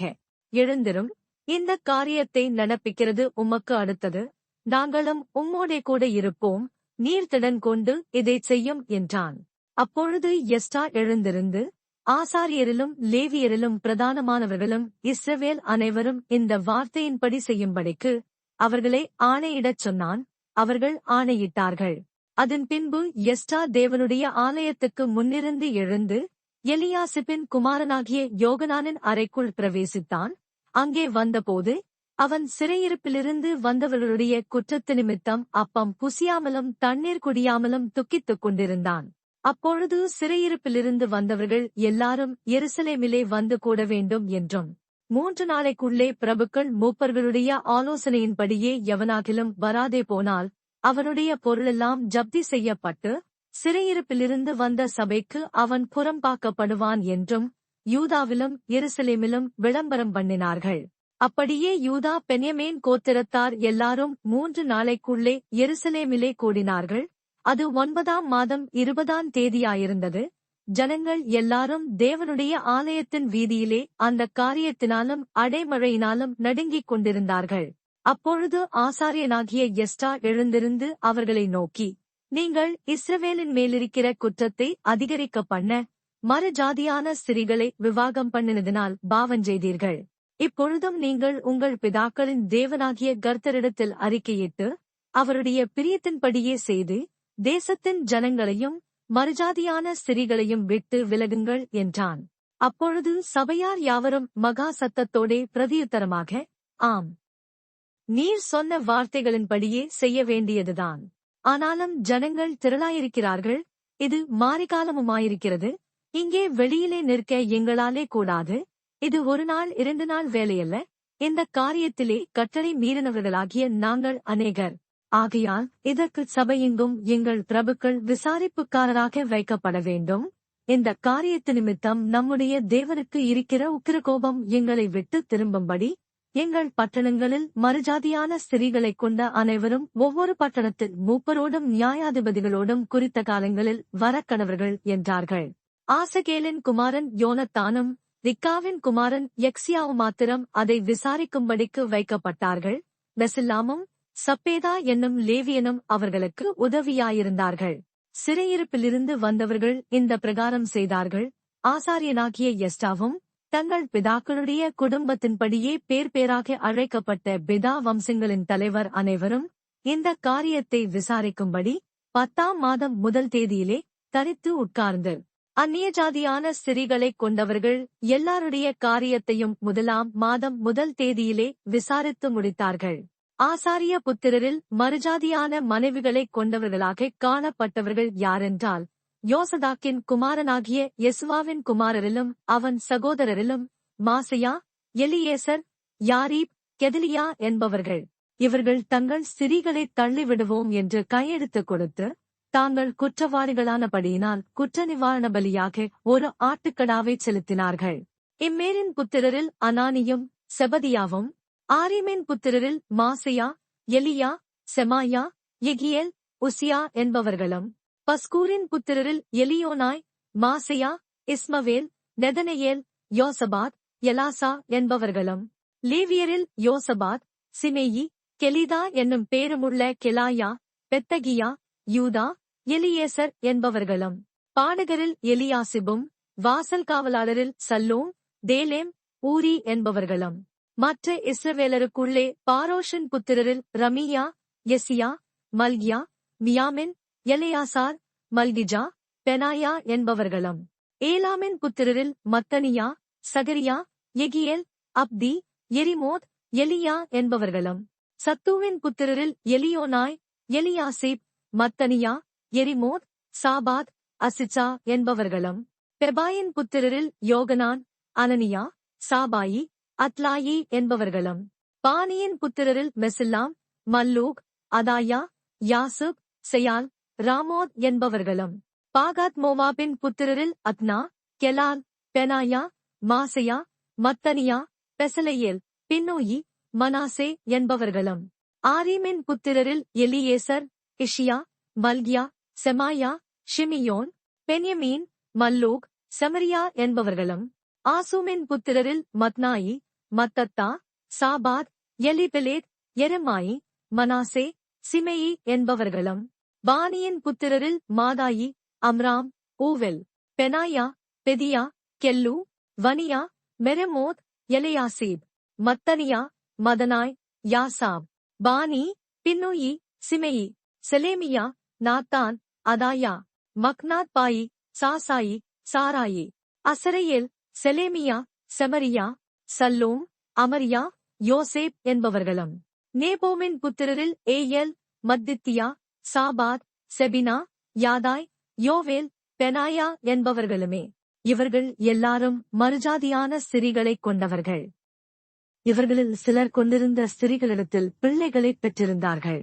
எழுந்திரும், இந்த காரியத்தை நடப்பிக்கிறது உமக்கு அடுத்தது. நாங்களும் உம்மோடே கூட இருப்போம். நீர்த்திடன் கொண்டு இதைச் செய்யும் என்றான். அப்பொழுது எஸ்டா எழுந்திருந்து ஆசாரியரிலும் லேவியரிலும் பிரதானமானவர்களும் இஸ்ரவேல் அனைவரும் இந்த வார்த்தையின்படி செய்யும்படிக்கு அவர்களை ஆணையிடச் சொன்னான். அவர்கள் ஆணையிட்டார்கள். அதன் பின்பு எஸ்டா தேவனுடைய ஆலயத்துக்கு முன்னிருந்து எழுந்து எலியாசிபின் குமாரனாகிய யோகனானின் அறைக்குள் பிரவேசித்தான். அங்கே வந்தபோது அவன் சிறையிருப்பிலிருந்து வந்தவர்களுடைய குற்றத்து நிமித்தம் அப்பம் புசியாமலும் தண்ணீர் குடியாமலும் துக்கித்துக் கொண்டிருந்தான். அப்பொழுது சிறையிருப்பிலிருந்து வந்தவர்கள் எல்லாரும் எருசலேமிலே வந்து கூட வேண்டும் என்றும் 3 நாளைக்குள்ளே பிரபுக்கள் மூப்பர்களுடைய ஆலோசனையின்படியே எவனாகிலும் வராதே போனால் அவனுடைய பொருளெல்லாம் ஜப்தி செய்யப்பட்டு சிறையிருப்பிலிருந்து வந்த சபைக்கு அவன் புறம்பாக்கப்படுவான் என்றும் யூதாவிலும் எருசலேமிலும் விளம்பரம் பண்ணினார்கள். அப்படியே யூதா பென்யமீன் கோத்திரத்தார் எல்லாரும் 3 நாளைக்குள்ளே எருசலேமிலே கூடினார்கள். அது 9ஆம் மாதம் 20ஆம் தேதியாயிருந்தது. ஜனங்கள் எல்லாரும் தேவனுடைய ஆலயத்தின் வீதியிலே அந்த காரியத்தினாலும் அடைமழையினாலும் நடுங்கிக் கொண்டிருந்தார்கள். அப்பொழுது ஆசாரியனாகிய எஸ்டா எழுந்திருந்து அவர்களை நோக்கி, நீங்கள் இஸ்ரவேலின் மேலிருக்கிற குற்றத்தை அதிகரிக்க பண்ண மறுஜாதியான ஸ்திரீகளை விவாகம் பண்ணினதினால் பாவஞ்செய்தீர்கள். இப்பொழுதும் நீங்கள் உங்கள் பிதாக்களின் தேவனாகிய கர்த்தரிடத்தில் அறிக்கையிட்டு அவருடைய பிரியத்தின்படியே செய்து தேசத்தின் ஜனங்களையும் மறுஜாதியான ஸ்திரீகளையும் விட்டு விலகுங்கள் என்றான். அப்பொழுது சபையார் யாவரும் மகா சத்தத்தோடே பிரதியுத்தரமாக, ஆம், நீர் சொன்ன வார்த்தைகளின்படியே செய்ய வேண்டியதுதான். ஆனாலும் ஜனங்கள் திரளாயிருக்கிறார்கள், இது மாரிகாலமுமாயிருக்கிறது, இங்கே வெளியிலே நிற்க எங்களாலே கூடாது. இது 1 நாள் 2 நாள் வேலையல்ல. இந்த காரியத்திலே கட்டளை மீறினவர்களாகிய நாங்கள் அநேகர். ஆகையால் இதற்கு சபையெங்கும் எங்கள் பிரபுக்கள் விசாரிப்புக்காரராக வைக்கப்பட வேண்டும். இந்த காரியத்து நிமித்தம் நம்முடைய தேவனுக்கு இருக்கிற உக்கிரகோபம் எங்களை விட்டு திரும்பும்படி எங்கள் பட்டணங்களில் மறுஜாதியான ஸ்திரீகளைக் கொண்ட அனைவரும் ஒவ்வொரு பட்டணத்தில் மூப்பரோடும் நியாயாதிபதிகளோடும் குறித்த காலங்களில் வரக்கடவர்கள் என்றார்கள். ஆசகேலின் குமாரன் யோனத்தானும் ரிக்காவின் குமாரன் யக்சியாவும் மாத்திரம் அதை விசாரிக்கும்படிக்கு வைக்கப்பட்டார்கள். மெசுல்லாமும் சப்பேதா என்னும் லேவியனும் அவர்களுக்கு உதவியாயிருந்தார்கள். சிறையிருப்பிலிருந்து வந்தவர்கள் இந்த பிரகாரம் செய்தார்கள். ஆசாரியனாகிய எஸ்டாவும் தங்கள் பிதாக்களுடைய குடும்பத்தின்படியே பேர் பேராக அழைக்கப்பட்ட பிதா வம்சங்களின் தலைவர் அனைவரும் இந்த காரியத்தை விசாரிக்கும்படி 10ஆம் மாதம் முதல் தேதியிலே தரித்து உட்கார்ந்து அந்நியஜாதியான ஸ்திரீகளைக் கொண்டவர்கள் எல்லாருடைய காரியத்தையும் 1ஆம் மாதம் முதல் தேதியிலே விசாரித்து முடித்தார்கள். ஆசாரிய புத்திரரில் மறுஜாதியான மனைவிகளைக் கொண்டவர்களாக காணப்பட்டவர்கள் யாரென்றால், யோசதாக்கின் குமாரனாகிய யெசுவாவின் குமாரரிலும் அவன் சகோதரரிலும் மாசையா, எலியேசர், யாரீப், கெதலியா என்பவர்கள். இவர்கள் தங்கள் ஸ்திரீகளைத் தள்ளிவிடுவோம் என்று கையெழுத்து கொடுத்து தாங்கள் குற்றவாளிகளானபடியினால் குற்ற நிவாரண பலியாக ஒரு ஆட்டுக்கடாவைச் செலுத்தினார்கள். இம்மேரின் புத்திரரில் அனானியும் செபதியாவும், ஆரிமின் புத்திரரில் மாசையா, எலியா, செமாயா, யெகியேல், உசியா என்பவர்களும், பஸ்கூரின் புத்திரரில் எலியோனாய், மாசையா, இஸ்மவேல், நெதனெயேல், யோசபாத், எலாசா என்பவர்களும், லேவியரில் யோசபாத், சிமேயி, கெலிதா என்னும் பேருமுள்ள கெலாயா, பெத்தகியா, யூதா, எலியேசர் என்பவர்களும், பாடகரில் எலியாசிபும், வாசல் காவலாளரில் சல்லூம், தேலேம், ஊரி என்பவர்களும், மற்ற இஸ்ரவேலருக்குள்ளே பாரோஷின் புத்திரரில் ரமியா, எசியா, மல்கியா, மியாமின், எலெயாசார், மல்கிஜா, பெனாயா என்பவர்களும், ஏலாமின் புத்திரரில் மத்தனியா, சகரியா, யெகியேல், அப்தி, எரிமோத், எலியா என்பவர்களும், சத்தூவின் புத்திரரில் எலியோனாய், எலியாசிப், மத்தனியா, எரிமோத், சாபாத், அசிச்சா என்பவர்களும், பெபாயின் புத்திரரில் யோகனான், அனனியா, சாபாயி, அத்லாயி என்பவர்களும், பானியின் புத்திரரில் மெசுல்லாம், மல்லூக், அதாயா, யாசுப், செயால், ராமோத் என்பவர்களும், பாகாத் மோவாபின் புத்திரரில் அத்னா, கெலால், பெனாயா, மாசையா, மத்தனியா, பெசலெயேல், பின்னோயி, மனாசே என்பவர்களும், ஆரீமின் புத்திரரில் எலியேசர், இஷியா, மல்கியா, செமாயா, ஷிமியோன், பென்யமீன், மல்லூக், செமரியா என்பவர்களும், ஆசூமின் புத்திரரில் மத்னாயி, மத்தத்தா, சாபாத், எலிபெலேத், எரமாயி, மனாசே, சிமெயி என்பவர்களும், பானியின் புத்திரரில் Maadai, Amram, ஊவெல், Benaiah, பெதியா, கெல்லு, Vaniah, Meremoth, எலெயாசீப், மத்தனியா, மதனாய், யாசாப், பானி, பின்னூயி, சிமெயி, செலேமியா, நாத்தான், அதாயா, மக்னாத் பாயி, சாசாயி, சாராயி, அசரையேல், செலேமியா, செமரியா, சல்லூம், அமரியா, யோசேப் என்பவர்களும், நேபோமின் புத்திரரில் ஏயல், மத்தித்தியா, சாபாத், செபினா, யாதாய், யோவேல், பெனாயா என்பவர்களுமே. இவர்கள் எல்லாரும் மறுஜாதியான ஸ்திரீகளைக் கொண்டவர்கள். இவர்களில் சிலர் கொண்டிருந்த ஸ்திரீகளிடத்தில் பிள்ளைகளைப் பெற்றிருந்தார்கள்.